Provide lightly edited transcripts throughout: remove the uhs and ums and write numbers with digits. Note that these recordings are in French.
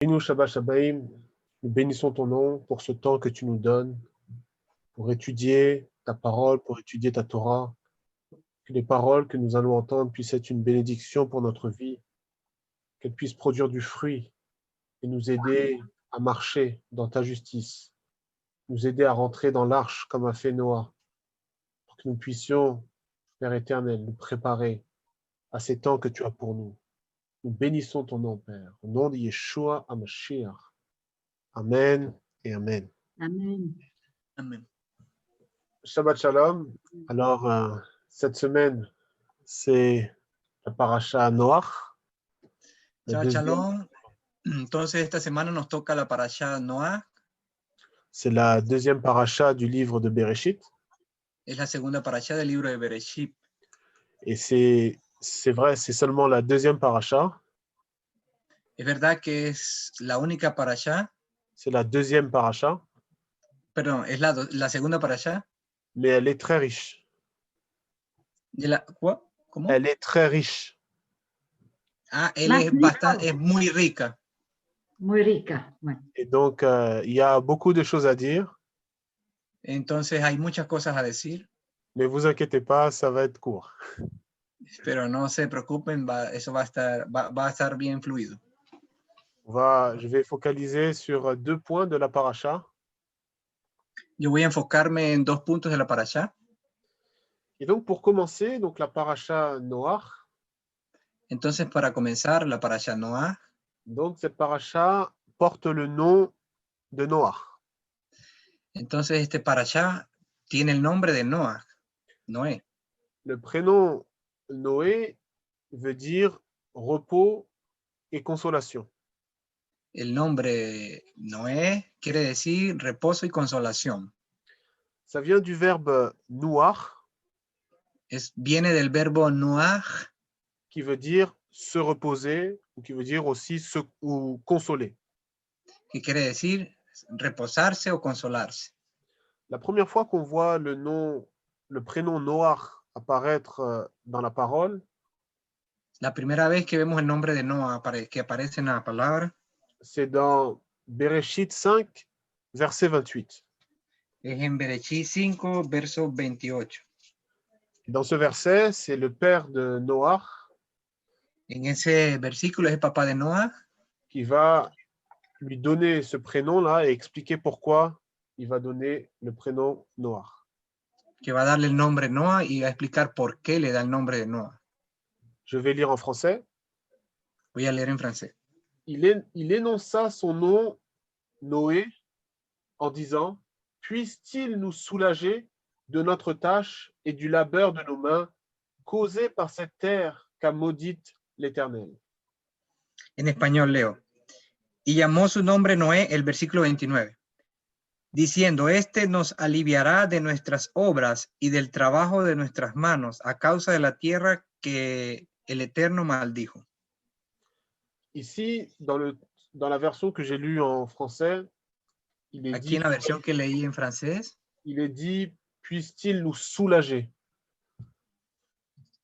Et nous, Shabbat Shabbaim, nous bénissons ton nom pour ce temps que tu nous donnes, pour étudier ta parole, pour étudier ta Torah, que les paroles que nous allons entendre puissent être une bénédiction pour notre vie, qu'elles puissent produire du fruit et nous aider à marcher dans ta justice, nous aider à rentrer dans l'arche comme a fait Noah, pour que nous puissions, Père éternel, nous préparer à ces temps que tu as pour nous. Nous bénissons ton nom, Père, au nom de Yeshua HaMashiach. Amen et Amen. Amen. Amen. Shabbat Shalom. Alors, cette semaine, c'est la paracha Noach. Shabbat Shalom. Entonces esta semana nos toca la parasha Noah. C'est la deuxième paracha du livre de Bereshit. Es la segunda parasha del libro de Bereshit. Et c'est vrai, c'est seulement la deuxième paracha. Es verdad que es la única parasha. C'est la deuxième paracha. Perdón, es la segunda parasha. Mais elle est très riche. ¿Cómo? Elle est très riche. Ah, es muy rica. Muy rica. Bueno. Et donc, il y a beaucoup de choses à dire. Entonces hay muchas cosas a decir. Mais vous inquiétez pas, ça va être court. Pero no se preocupen, eso va a estar bien fluido. Je vais focaliser sur 2 points de la paracha. Yo voy a enfocarme en 2 puntos de la parasha. Et donc, pour commencer, donc la paracha Noach. Entonces, para comenzar, la parasha Noah. Donc, cette paracha porte le nom de Noach. Entonces, este parasha tiene el nombre de Noah, Noé. Le prénom Noé veut dire repos et consolation. El nombre Noé quiere decir reposo y consolación. Ça vient du verbe nuach. Viene del verbo nuach. Qui veut dire se reposer, ou qui veut dire aussi ou consoler. Que quiere decir reposarse o consolarse. La première fois qu'on voit le prénom Noach apparaître dans la parole, la primera vez que vemos el nombre de Noah que aparece en la palabra, c'est dans Bereshit 5, verset 28. Es en Bereshit 5, verso 28. Dans ce verset, c'est le père de Noach. En ese versículo es el papá de Noah. Qui va lui donner ce prénom-là et expliquer pourquoi il va donner le prénom Noach. Que va a darle el nombre Noah y va a explicar por qué le da el nombre de Noah. Je vais lire en français. Voy a leer en francés. Il énonça son nom, Noé, en disant, « Puisse-t-il nous soulager de notre tâche et du labeur de nos mains, causé par cette terre qu'a maudite l'Éternel. » En español leo. Y llamó su nombre Noé, el versículo 29, diciendo, este nos aliviará de nuestras obras y del trabajo de nuestras manos a causa de la tierra que el Eterno maldijo. Ici, dans la version que j'ai lue en français, il est Aquí dit, en la versión que leí en francés, il est dit, puisse-t-il nous soulager.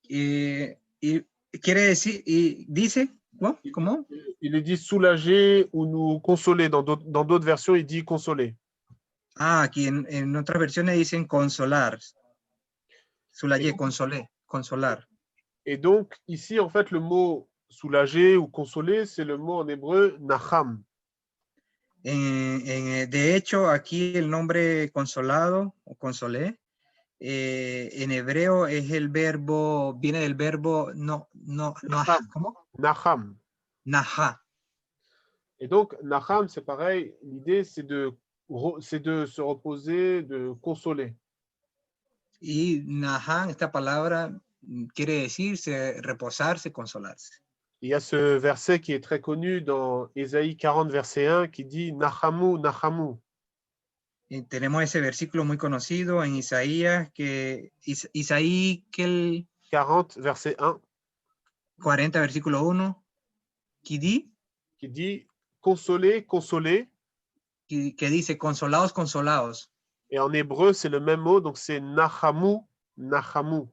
Y quiere decir, y dice, ¿cómo? Il est dit soulager ou nous consoler. Dans d'autres versions, il dit consoler. Ah, aquí en otras versiones dicen consolar. Soulager, consolar. Et donc, ici, en fait, le mot soulager ou consoler, c'est le mot en hébreu nacham. De hecho, aquí el nombre consolado o consolé, en hebreo es el verbo, viene del verbo ¿cómo? Nacham. Naha. Et donc, nacham, c'est pareil. L'idée, c'est de se reposer, de consoler. Y naha, esta palabra quiere decirse reposarse, consolarse. Il y a ce verset qui est très connu dans Ésaïe 40, verset 1, qui dit « Nachamu, Nachamu ». Tenemos ese versículo muy conocido en Isaías, Isaí, que el 40, verset 1. 40, versículo 1, qui dit « Consoler, consoler ». Que dice « consolaos, consolaos ». Et en hébreu, c'est le même mot, donc c'est « Nachamu, Nachamu ».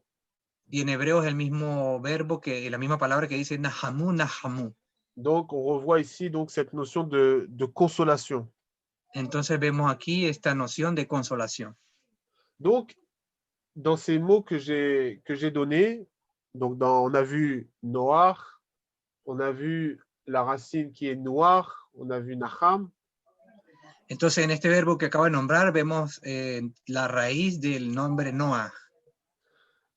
Y en hebreo es el mismo verbo, la misma palabra que dice Nahamu, Nahamu. Donc, on revoit ici donc, cette notion de consolation. Entonces vemos aquí esta noción de consolación. Donc, dans ces mots que j'ai donnés, donc on a vu Noach, on a vu la racine qui est noire, on a vu Naham. Entonces en este verbo que acabo de nombrar vemos la raíz del nombre Noah.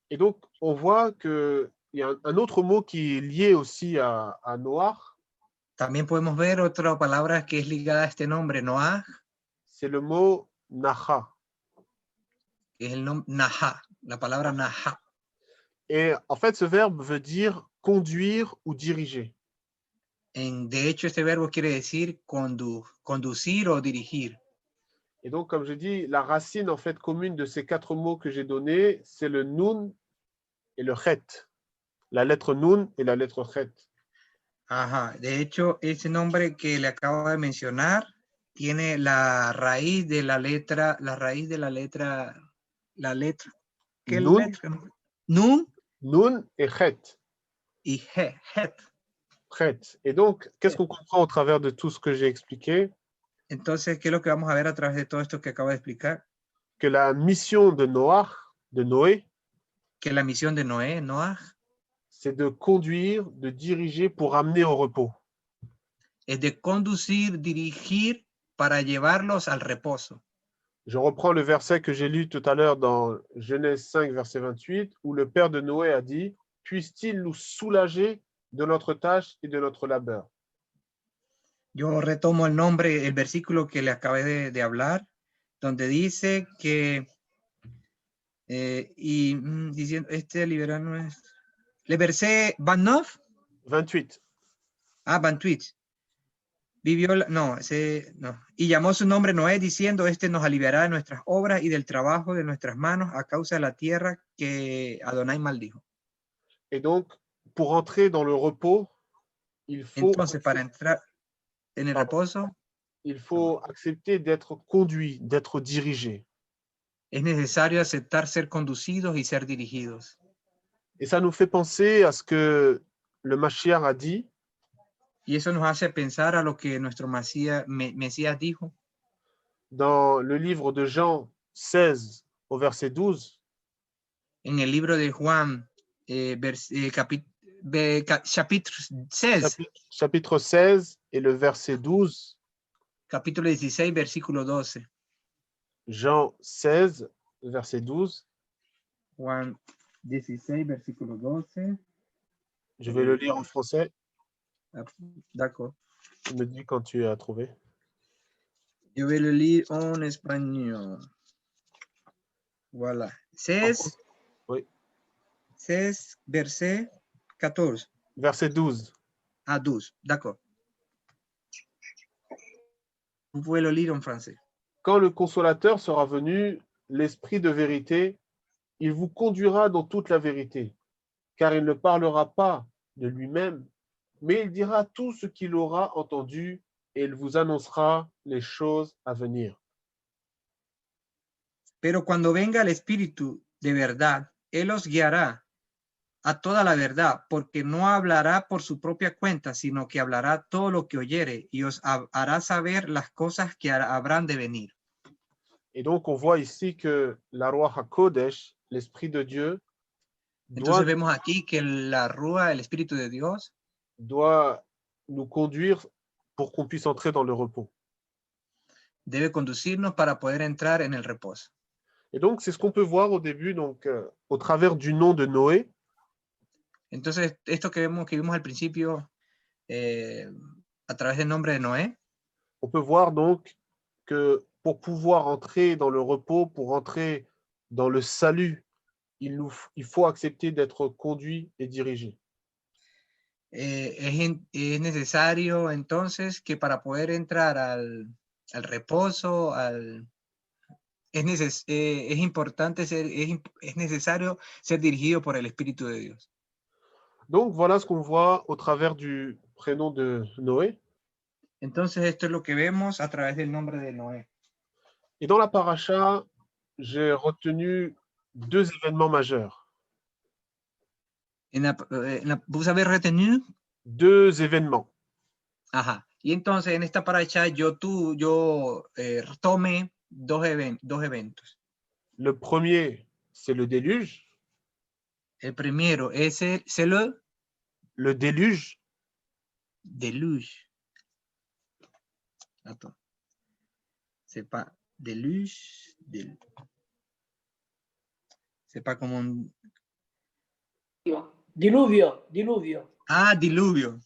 Et donc, on voit qu'il y a un autre mot qui est lié aussi à Noach, También podemos ver otra palabra que es ligada a este nombre, Noah, c'est le mot Naha. que es el nombre Naha, la palabra Naha. Et en fait, ce verbe veut dire conduire ou diriger. De hecho, este verbo quiere decir conducir o dirigir. Et donc, comme je dis, la racine en fait commune de ces 4 mots que j'ai donnés, c'est le nun et le chet. La lettre nun et la lettre chet. Ajá. De hecho, ese nombre que le acabo de mencionar tiene la raíz de la letra, ¿qué Nun, letra? Nun nun et chet. y het. Chet. Et donc, qu'est-ce qu'on comprend au travers de tout ce que j'ai expliqué? Entonces, ¿qué es lo que vamos a ver a través de todo esto que acabo de explicar? Que la mission de Noach, de Noé, Que la misión de Noah, c'est de conduire, de diriger pour amener au repos. es de conducir, dirigir para llevarlos al reposo. Je reprends le verset que j'ai lu tout à l'heure dans Genèse 5, verset 28, où le père de Noé a dit « Puisse-t-il nous soulager de notre tâche et de notre labeur ?» Yo retomo el versículo que le acabé de hablar, donde dice que, diciendo, liberal no es, le verset 29, 28. 28. Vivió, no. Y llamó su nombre Noé diciendo, nos aliviará de nuestras obras y del trabajo de nuestras manos a causa de la tierra que Adonai maldijo. Et donc, pour entrer dans le repos, il faut, Entonces, para entrar en el reposo, il faut accepter d'être conduit, d'être dirigé. es necesario aceptar ser conducidos y ser dirigidos. Et ça nous fait penser à ce que le Mashiach a dit. Y eso nos hace pensar a lo que nuestro Mesías dijo. Dans le livre de Jean 16 au verset 12. En el libro de Juan, chapitre 16. Chapitre 16 et le verset 12. Capítulo 16, versículo 12. Jean 16, verset 12. Juan 16, versículo 12. Je vais le lire en français. D'accord. Tu me dis quand tu as trouvé. Je vais le lire en espagnol. Voilà. 16, oui. 16, verset 14. Verset 12. Ah, 12. D'accord. Vous pouvez le lire en français. Quand le consolateur sera venu, l'esprit de vérité, il vous conduira dans toute la vérité, car il ne parlera pas de lui-même, mais il dira tout ce qu'il aura entendu et il vous annoncera les choses à venir. Pero cuando venga el Espíritu de verdad, Él os guiará a toda la verdad, porque no hablará por su propia cuenta, sino que hablará todo lo que oyere y os hará saber las cosas que habrán de venir. Et donc, on voit ici que la Ruach HaKodesh, l'Esprit de Dieu, Entonces vemos aquí que la Rúa, el Espíritu de Dios, doit nous conduire pour qu'on puisse entrer dans le repos. Debe conducirnos para poder entrar en el reposo. Et donc, c'est ce qu'on peut voir au début, donc, au travers du nom de Noé. Entonces, esto que vimos al principio, a través del nombre de Noé, on peut voir donc que pour pouvoir entrer dans le repos, pour entrer dans le salut, il faut accepter d'être conduit et dirigé. Es necesario entonces que para poder entrar al reposo, es importante es necesario ser dirigido por el Espíritu de Dios. Donc voilà ce qu'on voit au travers du prénom de Noé. Entonces esto es lo que vemos a través del nombre de Noé. Et dans la paracha, j'ai retenu 2 événements majeurs. Vous avez retenu 2 événements. Ajá. Y entonces en esta paracha yo tomé dos eventos. Le premier, c'est le déluge. El primero c'est le Le déluge, déluge. Attends. C'est pas déluge. C'est pas como un... Diluvio, diluvio. Ah, diluvio.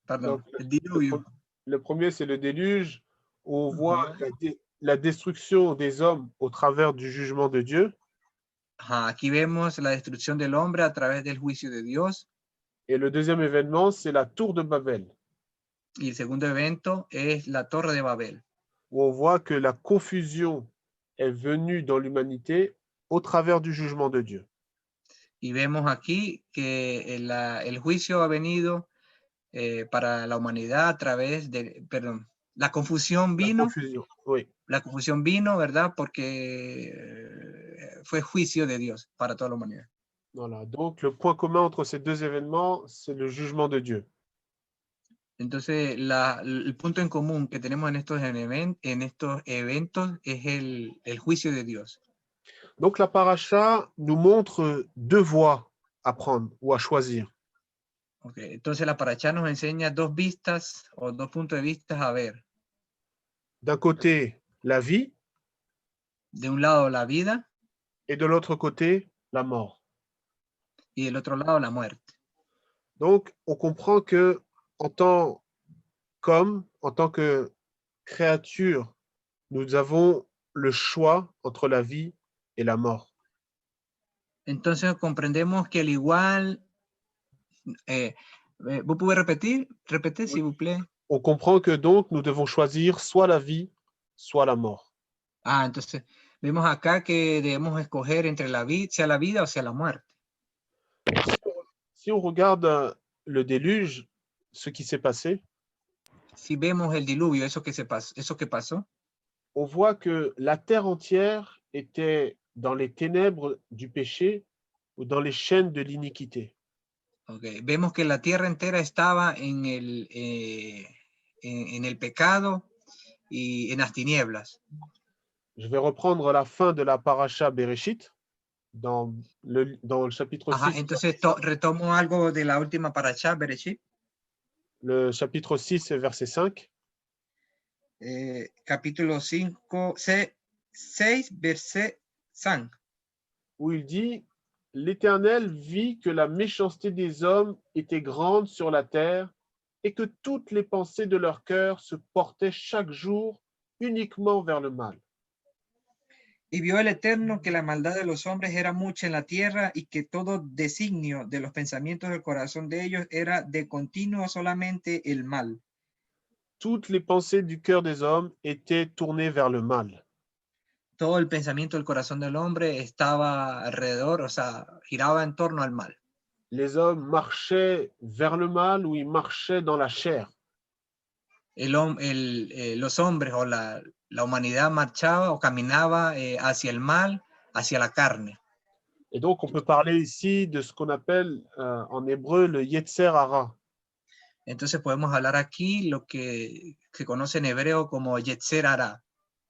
Pardon, donc el diluvio. le premier, c'est le déluge, où on voit la destruction des hommes au travers du jugement de Dieu. Ajá, aquí vemos la destrucción del hombre a través del juicio de Dios. Et le deuxième événement, c'est la tour de Babel, Y el segundo evento es la Torre de Babel, où on voit que la confusion est venue dans l'humanité au travers du jugement de Dieu. y vemos aquí que el juicio ha venido para la humanidad a través de, perdón, la confusión La vino, confusion, oui. la confusión vino, ¿verdad? Porque fue juicio de Dios para toda la humanidad. Voilà. Donc, le point commun entre ces deux événements, c'est le jugement de Dieu. Entonces, el punto en común que tenemos en estos eventos es el juicio de Dios. Donc, la paracha nous montre deux voies à prendre ou à choisir. Okay. Entonces, la paracha nos enseña dos vistas o dos puntos de vista a ver. D'un côté, la vie, De un lado, la vida, et de l'autre côté, la mort. y del otro lado, la muerte. Donc, on comprend que en tant qu'homme, en tant que créature, nous avons le choix entre la vie et la mort. Entonces, comprendemos que al igual... ¿Vos pouvez repetir? Repetez, s'il vous plaît. On comprend que donc nous devons choisir soit la vie, soit la mort. Ah, entonces, vemos acá que debemos escoger entre sea la vida o sea la muerte. Si on regarde le déluge, ce qui s'est passé, Si vemos el diluvio, eso que pasó, on voit que la terre entière était dans les ténèbres du péché ou dans les chaînes de l'iniquité. okay. Vemos que la tierra entera estaba en el pecado y en las tinieblas. Je vais reprendre la fin de la paracha Bereshit dans le chapitre Ajá, 6. entonces retomo algo de la última paracha, Bereshit. Le chapitre 6, verset 5. Capítulo 5, 6, verset 5. Où il dit « L'Éternel vit que la méchanceté des hommes était grande sur la terre et que toutes les pensées de leur cœur se portaient chaque jour uniquement vers le mal. » Y vio el Eterno que la maldad de los hombres era mucha en la tierra y que todo designio de los pensamientos del corazón de ellos era de continuo solamente el mal. Toutes les pensées du cœur des hommes étaient tournées vers le mal. Todo el pensamiento del corazón del hombre estaba alrededor, o sea, giraba en torno al mal. Les hommes marchaient vers le mal ou ils marchaient dans la chair. Los hombres o la humanidad marchaba o caminaba hacia el mal, hacia la carne. Et donc, on peut parler ici de ce qu'on appelle en hébreu le Yetzer Hara. Entonces podemos hablar aquí lo que se conoce en hebreo como Yetzer Hara.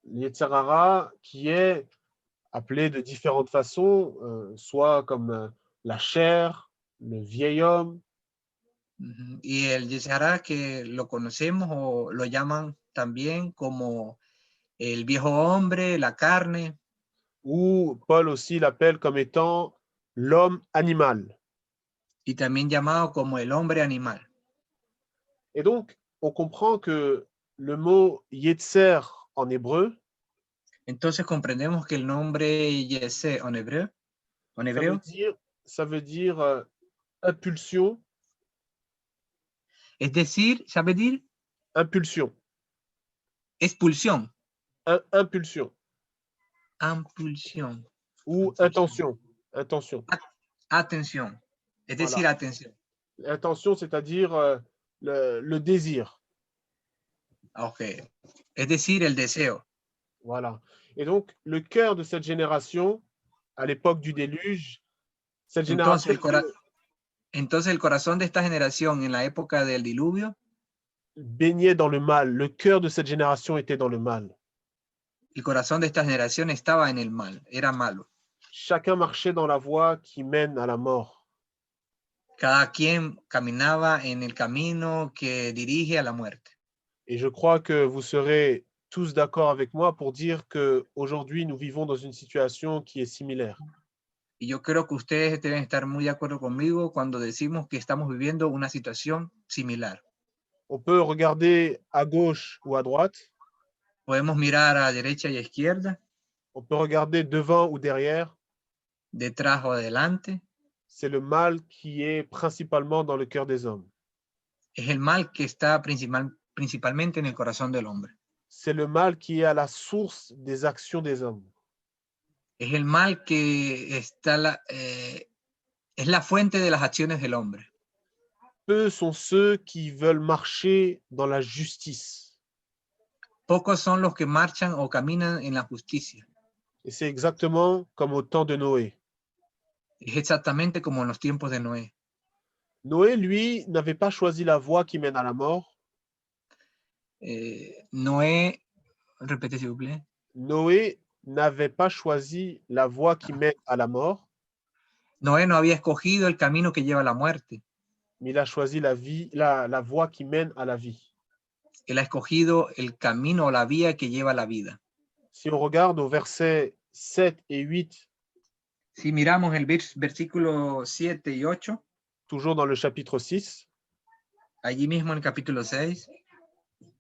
Le Yetzer Hara qui est appelé de différentes façons, soit comme la chair, le vieil homme. Y el Yetzer Hara que lo conocemos o lo llaman también como el viejo hombre, la carne. Ou Paul aussi l'appelle comme étant l'homme animal. Y también llamado como el hombre animal. Et donc, on comprend que le mot Yetzer en hébreu, entonces comprendemos que el nombre Yetzer en hebreo, ça veut dire impulsion. Es decir, ¿sabe decir? Impulsion. Expulsión. Impulsion. Impulsión. Ou intention. Intention. Atención. Es decir, Voilà. atención. Intention, c'est-à-dire le désir. Ok. Es decir, el deseo. Voilà. Et donc, le cœur de cette génération, à l'époque du déluge, cette génération... Entonces el corazón de esta generación en la época del diluvio baignait dans le mal. Le cœur de cette génération était dans le mal. El corazón de esta generación estaba en el mal, era malo. Chacun marchait dans la voie qui mène à la mort. Cada quien caminaba en el camino que dirige a la muerte. Et je crois que vous serez tous d'accord avec moi pour dire qu'aujourd'hui, nous vivons dans une situation qui est similaire. Y yo creo que ustedes deben estar muy de acuerdo conmigo cuando decimos que estamos viviendo una situación similar. On peut regarder à gauche ou à droite, Podemos mirar a derecha y a izquierda, on peut regarder devant ou derrière. detrás o adelante. C'est le mal qui est principalement dans le cœur des hommes. Es el mal que está principalmente en el corazón del hombre. C'est le mal qui est à la source des actions des hommes. Es el mal que está es la fuente de las acciones del hombre. Peu sont ceux qui veulent marcher dans la justice. Pocos son los que marchan o caminan en la justicia. Et c'est exactement comme au temps de Noé. Es exactamente como en los tiempos de Noé. Noé, lui, n'avait pas choisi la voie qui mène à la mort. Noé, répétez s'il vous plaît. Noé n'avait pas choisi la voie qui mène à la mort, Noé no había escogido el camino que lleva a la muerte. mais il a choisi la voie qui mène à la vie. Él ha escogido el camino o la vía que lleva a la vida. Si on regarde au verset 7 et 8, Si miramos el versículo 7 y 8, toujours dans le chapitre 6, allí mismo en el capítulo 6,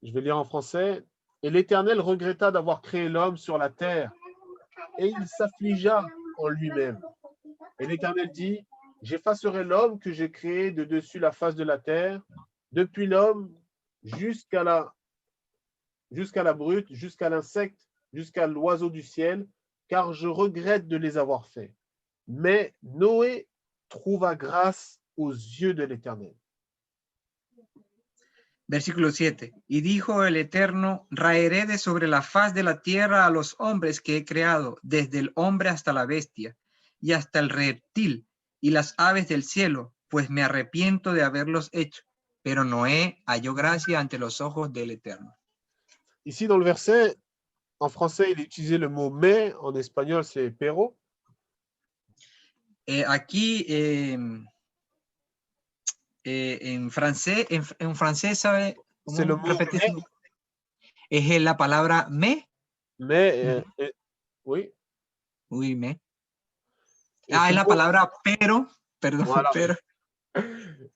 je vais lire en français. Et l'Éternel regretta d'avoir créé l'homme sur la terre, et il s'affligea en lui-même. Et l'Éternel dit, j'effacerai l'homme que j'ai créé de dessus la face de la terre, depuis l'homme jusqu'à la brute, jusqu'à l'insecte, jusqu'à l'oiseau du ciel, car je regrette de les avoir faits. Mais Noé trouva grâce aux yeux de l'Éternel. versículo 7. Y dijo el Eterno, raeré de sobre la faz de la tierra a los hombres que he creado, desde el hombre hasta la bestia, y hasta el reptil, y las aves del cielo, pues me arrepiento de haberlos hecho. Pero Noé halló gracia ante los ojos del Eterno. Ici, dans le verset, en français, il est utilisé le mot mais, en espagnol, c'est pero. Aquí en francés, ¿sabe? C'est le mot mais, Es la palabra me. mais oui. Uy, me. Et Ah, ce es la mot- palabra pero, perdón, Voilà. pero.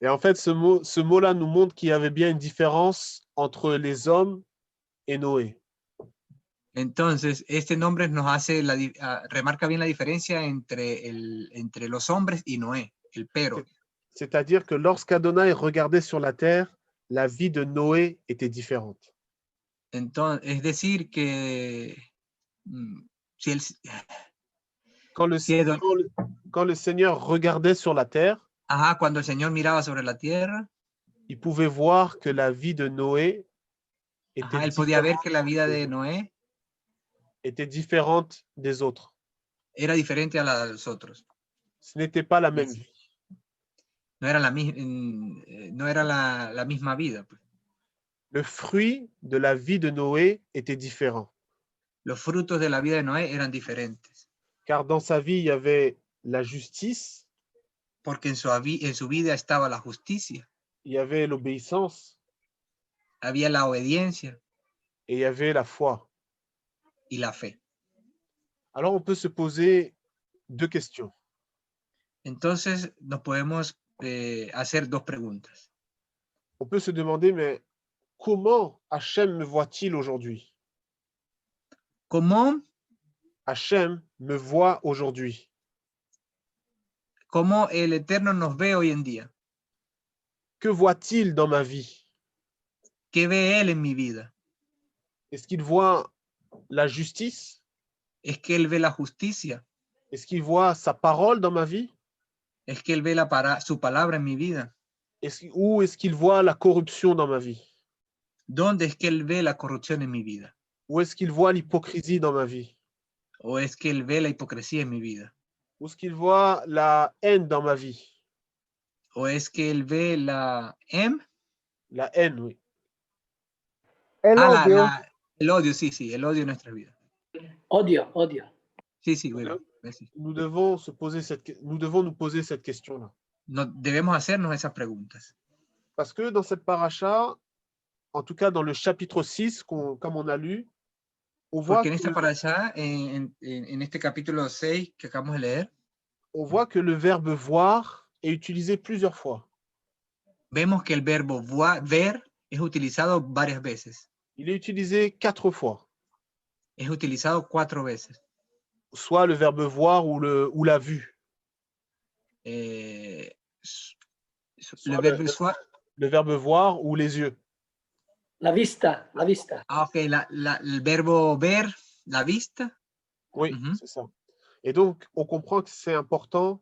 Et en fait, ce mot-là nous montre qu'il y avait bien une différence entre les hommes et Noé. Entonces, este nombre nos hace, remarca bien la diferencia entre los hombres y Noé, el pero. C'est-à-dire que lorsqu'Adonai regardait sur la terre, la vie de Noé était différente. Entonces, es decir que si el, Quand le, si Edon- quand le Seigneur regardait sur la terre, ajá, cuando el Señor miraba sobre la tierra, il pouvait voir que la vie de Noé était, ajá, él podía ver que la vida de Noé était différente des autres. era diferente a la de los otros. Ce n'était pas la même vie. No era la misma vida. Pues. Le fruit de la vie de Noé était différent. Los frutos de la vida de Noé eran diferentes. Car dans sa vie, il y avait la justice, Porque en su vida estaba la justicia, il y avait l'obéissance había la obediencia et il y avait la foi. y la fe. Alors on peut se poser deux questions. Entonces nos podemos hacer dos preguntas. On peut se demander, mais comment Hachem me voit-il aujourd'hui? ¿Cómo Hachem me voit aujourd'hui. el Eterno nos ve hoy en día? Que voit-il dans ma vie? ¿Qué ve Él en mi vida? Est-ce qu'il voit la justice? ¿Es que Él ve la justicia? Est-ce qu'il voit sa parole dans ma vie? ¿Es que Él ve su palabra en mi vida? Ou est-ce qu'il voit la corruption dans ma vie? ¿Dónde es que Él ve la corrupción en mi vida? Ou est-ce qu'il voit l'hypocrisie dans ma vie? ¿O es que Él ve la hipocresía en mi vida? Ou est-ce qu'il voit la haine dans ma vie? ¿O es que Él ve la La haine, oui. El odio. El odio, sí, el odio en nuestra vida. Odio, odio. Sí, bueno. Sí. Nous devons nous poser cette question-là. Debemos hacernos esas preguntas. Parce que dans cette paracha, en tout cas dans le chapitre 6, comme on a lu, on voit, Porque en esta parasha, en este capítulo 6 que acabamos de leer, on voit que le verbe voir est utilisé plusieurs fois. vemos que el verbo ver es utilizado varias veces. Il est utilisé 4 fois. Es utilizado 4 veces. Soit le verbe voir ou la vue. Le verbe voir ou les yeux. La vista, la vista. Ah, ok, el verbo ver, la vista. Oui, c'est ça. Et donc, on comprend que c'est important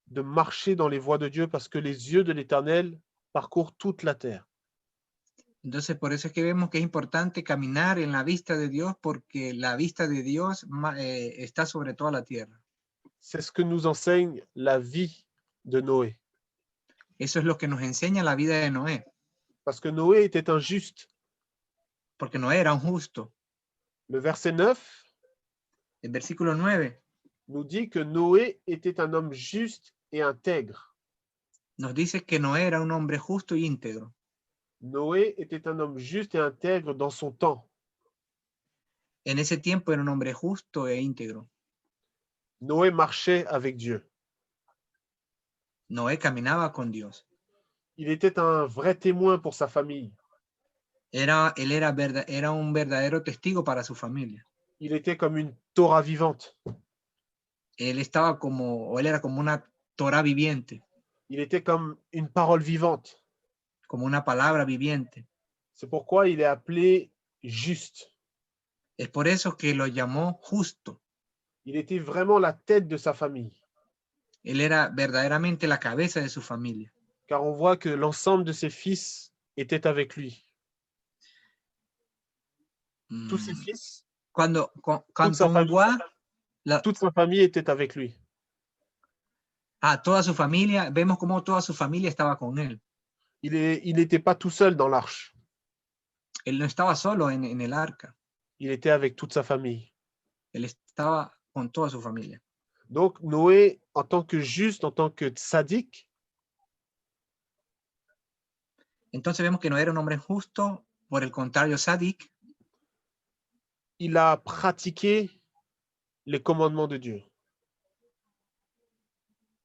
de marcher dans les voies de Dieu parce que les yeux de l'Éternel parcourent toute la terre. Entonces, por eso es que vemos que es importante caminar en la vista de Dios, porque la vista de Dios está sobre toda la tierra. C'est ce que nous enseigne la vie de Noé. Eso es lo que nos enseña la vida de Noé. Parce que Noé était un juste. Porque Noé era un justo. Le verset 9, el versículo 9, nous dit que Noé était un homme juste et intègre. Nos dice que Noé era un hombre justo y íntegro. Noé était un homme juste et intègre dans son temps. En ese tiempo era un hombre justo e íntegro. Noé marchait avec Dieu. Noé caminaba con Dios. Il était un vrai témoin pour sa famille. Él era un verdadero testigo para su familia. Il était comme une Torah vivante. Él era como una Torah viviente. Il était comme une parole vivante. Como una palabra viviente. C'est pourquoi il est appelé juste. Es por eso que lo llamó justo. Il était vraiment la tête de sa famille. Él era verdaderamente la cabeza de su familia. Car on voit que l'ensemble de ses fils étaient avec lui. Tous ses fils, toute sa famille était avec lui. Toda su familia, vemos como toda su familia estaba con él. Il n'était pas tout seul dans l'arche. Él no estaba solo en el arca. Il était avec toute sa famille. Él estaba con toda su familia. Donc Noé, en tant que juste, en tant que tzaddik, entonces vemos que no era un hombre justo, por el contrario, sadik. Il a pratiqué les commandements de Dieu.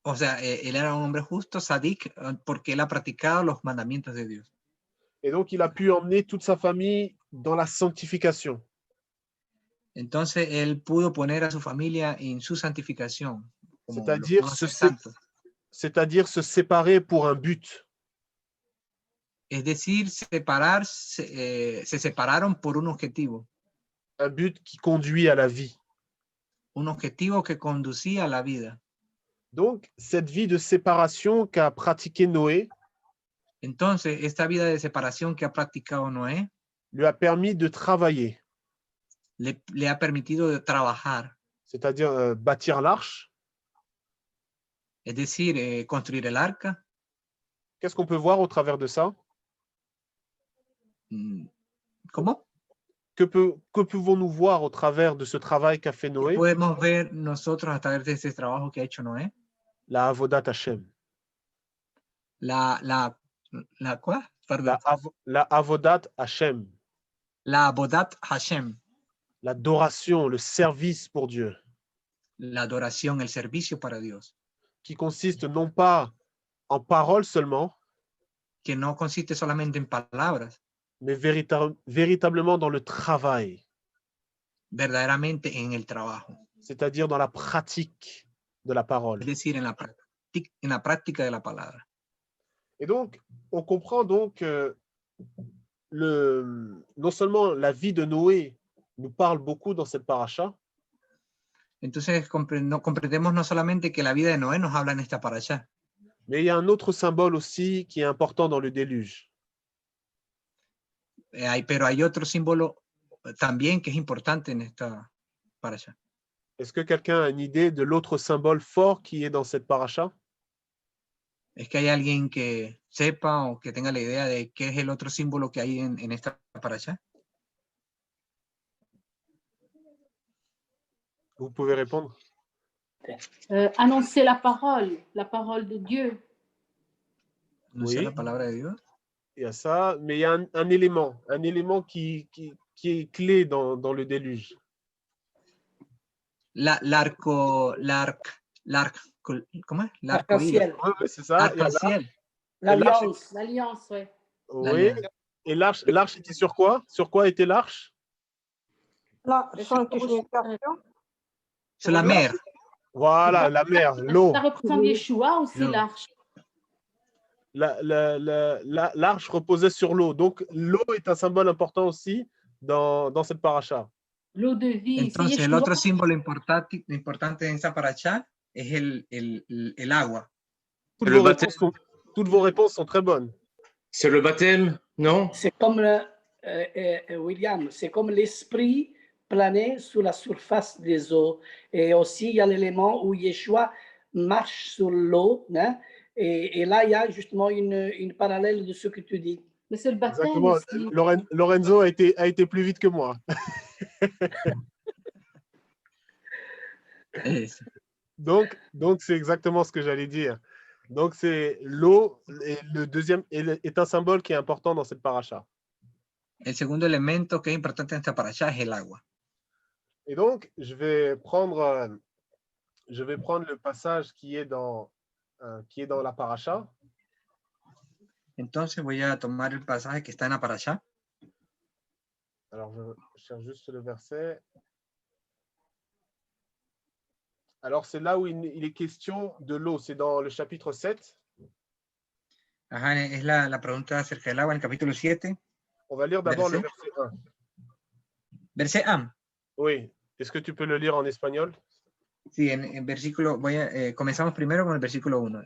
O sea, él era un hombre justo, sadik, porque él ha practicado los mandamientos de Dios. Et donc, il a pu emmener toute sa famille dans la sanctification. Entonces, él pudo poner a su familia en su santificación. C'est-à-dire se séparer pour un but. Es decir, se separaron por un objetivo. Un but qui conduit à la vie. Un objetivo que conducía a la vida. Donc, cette vie de séparation qu'a pratiqué Noé, entonces, esta vida de separación que ha practicado Noé, lui a permis de travailler. Le ha permitido de trabajar. C'est-à-dire bâtir l'arche. Es decir, construir el arca. Qu'est-ce qu'on peut voir au travers de ça? ¿Cómo? Que pouvons-nous voir au travers de ce travail qu'a fait Noé? Podemos ver nosotros a través de ese trabajo que ha hecho Noé. La avodat Hashem. ¿Cuál? Pardon. La avodat Hashem. La avodat Hashem. L'adoration, le service pour Dieu. L'adoration, el servicio para Dios. Qui consiste non pas en paroles seulement, que no consiste solamente en palabras, mais véritablement dans le travail. Verdaderamente en el trabajo. C'est-à-dire dans la pratique de la parole. Es decir, en la práctica de la palabra. Et donc, on comprend donc non seulement la vie de Noé nous parle beaucoup dans cette paracha. Entonces comprendemos no solamente que la vida de Noé nos habla en esta paracha. Mais il y a un autre symbole aussi qui est important dans le déluge. Pero hay otro símbolo también que es importante en esta paracha. Est-ce que quelqu'un a une idée de l'autre symbole fort qui est dans cette paracha? Es que hay alguien que sepa o que tenga la idea de qué es el otro símbolo que hay en esta parasha. Vous pouvez répondre. Annoncer la parole de Dieu. Anunciar Oui. la palabra de Dios. Il y a ça, mais il y a un élément qui est clé dans le déluge. ¿Cómo es? L'arc-iris. Arc-en-ciel. Ouais, c'est ça. Il y a Arc-en-ciel. L'alliance. L'alliance, oui. Oui. Et l'arche était sur quoi? Sur quoi était l'arche? La sanctification. C'est la mer. Voilà, la mer, l'eau. Ça représente Yeshua aussi, L'eau. l'arche. L'arche reposait sur l'eau. Donc, l'eau est un symbole important aussi dans cette paracha. L'eau de vie. c'est Entonces, el Yeshua. otro símbolo importante en esta parasha es el agua. Toutes Le vos baptême. toutes vos réponses sont très bonnes. C'est le baptême, non? C'est comme William, c'est comme l'esprit planer sur la surface des eaux. Et aussi, il y a l'élément où Yeshua marche sur l'eau. Hein? Et là, il y a justement une parallèle de ce que tu dis. Mais c'est le baptême Exactement. aussi. Lorenzo a été plus vite que moi. Donc c'est exactement ce que j'allais dire. Donc, c'est l'eau, et le deuxième est un symbole qui est important dans cette paracha. El segundo elemento que es importante en esta parasha es el agua. Et donc, je vais prendre le passage qui est dans la paracha. Entonces voy a tomar el pasaje que está en la parasha. Alors, je cherche juste le verset. Alors, c'est là où il est question de l'eau. C'est dans le chapitre 7. Ajá, es la pregunta acerca del agua en el capítulo 7. On va lire d'abord le Verset. verset 1. Verset 1. Oui. Est-ce que tu peux le lire en espagnol? Sí, en versículo, comenzamos primero con el versículo 1.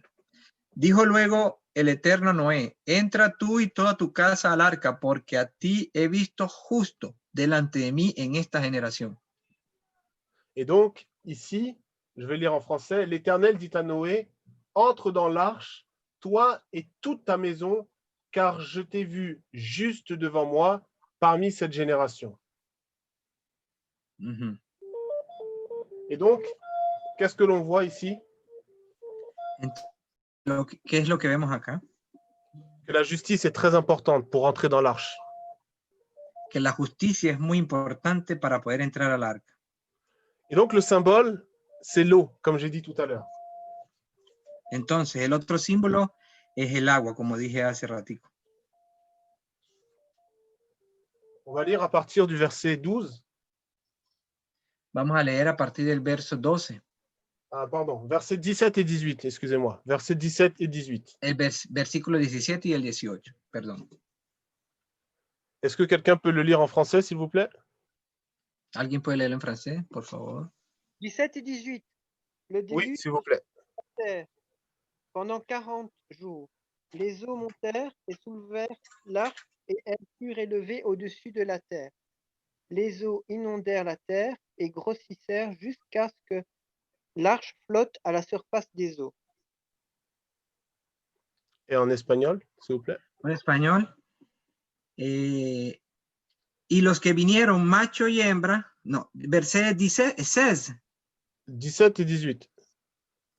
Dijo luego el Eterno a Noé, entra tú y toda tu casa al arca, porque a ti he visto justo delante de mí en esta generación. Et donc, ici, je vais lire en français. L'Éternel dit à Noé, entre dans l'arche, toi et toute ta maison, car je t'ai vu juste devant moi parmi cette génération. Ujú. Et donc, qu'est-ce que l'on voit ici? ¿Qué es lo que vemos acá? Que la justice est très importante pour entrer dans l'arche. Que la justicia es muy importante para poder entrar al arca. Et donc, le symbole, c'est l'eau, comme j'ai dit tout à l'heure. Entonces, el otro símbolo es el agua, como dije hace ratico. On va lire à partir du verset 12. Vamos a leer a partir del verso 12. Ah, pardon, versets 17 et 18, excusez-moi. Versets 17 et 18. El versículo 17 y el 18, perdón. Est-ce que quelqu'un peut le lire en français, s'il vous plaît? ¿Alguien puede leerlo en francés, por favor? 17 et 18. Le Oui, début s'il vous plaît. terre. Pendant 40 jours, les eaux montèrent et soulevèrent l'arche et elles furent élevées au-dessus de la terre. Les eaux inondèrent la terre et grossissèrent jusqu'à ce que l'arche flotte à la surface des eaux. Et en espagnol, s'il vous plaît. En español. Y los que vinieron, macho y hembra, no, verset 16. 17 et 18.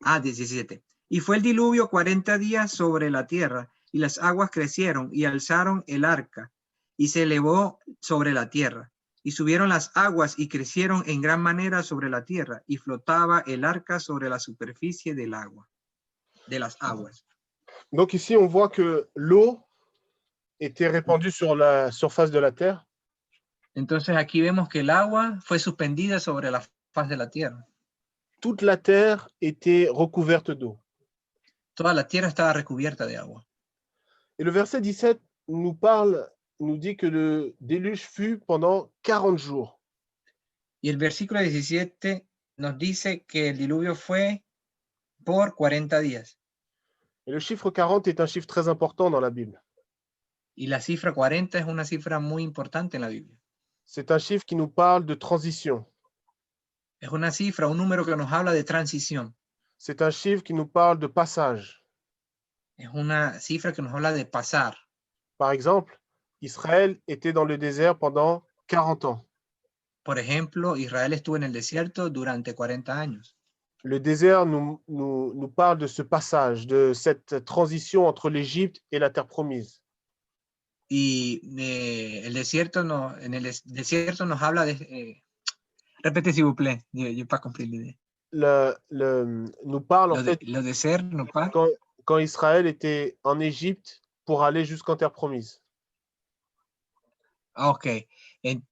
Ah, 17. Y fue el diluvio 40 días sobre la tierra, y las aguas crecieron y alzaron el arca, y se elevó sobre la tierra. Y subieron las aguas y crecieron en gran manera sobre la tierra, y flotaba el arca sobre la superficie del agua, de las aguas. Donc ici, on voit que l'eau était répandue sur la surface de la terre. Entonces aquí vemos que el agua fue suspendida sobre la faz de la tierra. Toute la terre était recouverte d'eau. Toda la tierra estaba recubierta de agua. Et le verset 17 nous dit que le déluge fut pendant 40 jours. Y el versículo 17 nos dice que el diluvio fue por 40 días. Et le chiffre 40 est un chiffre très important dans la Bible. Y la cifra 40 es una cifra muy importante en la Biblia. C'est un chiffre qui nous parle de transition. Es una cifra, un número que nos habla de transición. C'est un chiffre qui nous parle de passage. Es una cifra que nos habla de pasar. Par exemple, Israël était dans le désert pendant 40 ans. Por ejemplo, Israel estuvo en el desierto durante 40 años. Le désert nous parle de ce passage, de cette transition entre l'Égypte et la terre promise. Y el desierto en el desierto nos habla de... répétez s'il vous plaît, je pas compris l'idée. Nous parle en fait Le désert nous parle. quand Israël était en Égypte pour aller jusqu'en terre promise. Ah, ok. En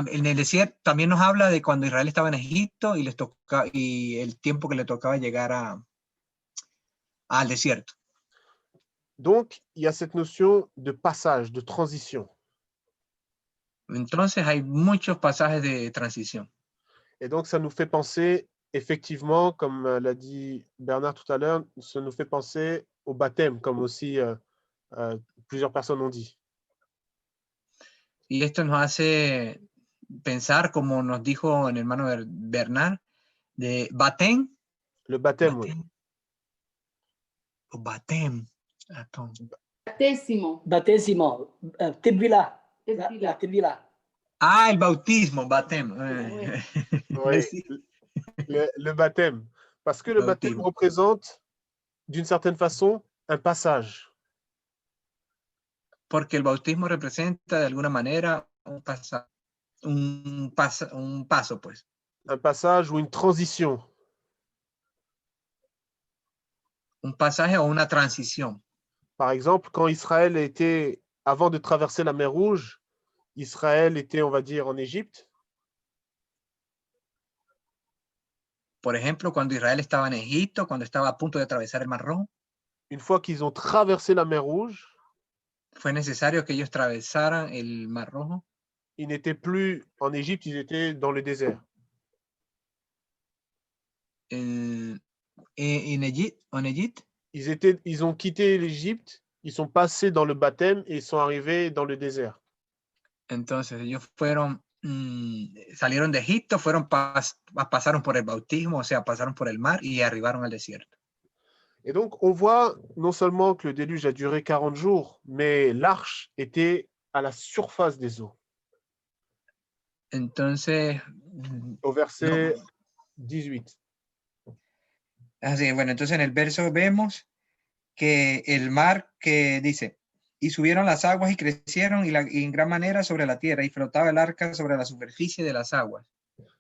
el desierto también nos habla de cuando Israel estaba en Egipto y les toca, y el tiempo que le tocaba llegar al desierto. Donc, il y a cette notion de passage, de transition. Entonces hay muchos pasajes de transición. Et donc, ça nous fait penser, effectivement, comme l'a dit Bernard tout à l'heure, ça nous fait penser au baptême, comme aussi plusieurs personnes ont dit. Y esto nos hace pensar, como nos dijo el hermano Bernard, de Batem. Le baptême, oui. Batem. Attends. Battesimo. Battesimo, Tevila. Tevila. La Tevila. Ah, el bautismo, Batem. Oui, le baptême. Parce que le baptême représente, d'une certaine façon, un passage. Porque el bautismo representa de alguna manera un paso, pues. Un passage ou une transition. Un pasaje o una transición. Par exemple, quand Israël était, avant de traverser la mer Rouge, Israël était, on va dire, en Égypte. Por ejemplo, cuando Israel estaba en Egipto, cuando estaba a punto de atravesar el Mar Rojo. Une fois qu'ils ont traversé la mer Rouge, fue necesario que ellos atravesaran el Mar Rojo. Ils n'étaient plus en Égypte, ils étaient dans le désert. En Égypte? Ils ont quitté l'Égypte, ils sont passés dans le baptême et ils sont arrivés dans le désert. Entonces ellos fueron, salieron de Egipto, pasaron por el bautismo, o sea, pasaron por el mar y arribaron al desierto. Et donc, on voit non seulement que le déluge a duré 40 jours, mais l'arche était à la surface des eaux. Entonces, au verset 18. Así, bueno, entonces en el verso vemos que el mar que dice, y subieron las aguas y crecieron y en gran manera sobre la tierra y flotaba el arca sobre la superficie de las aguas.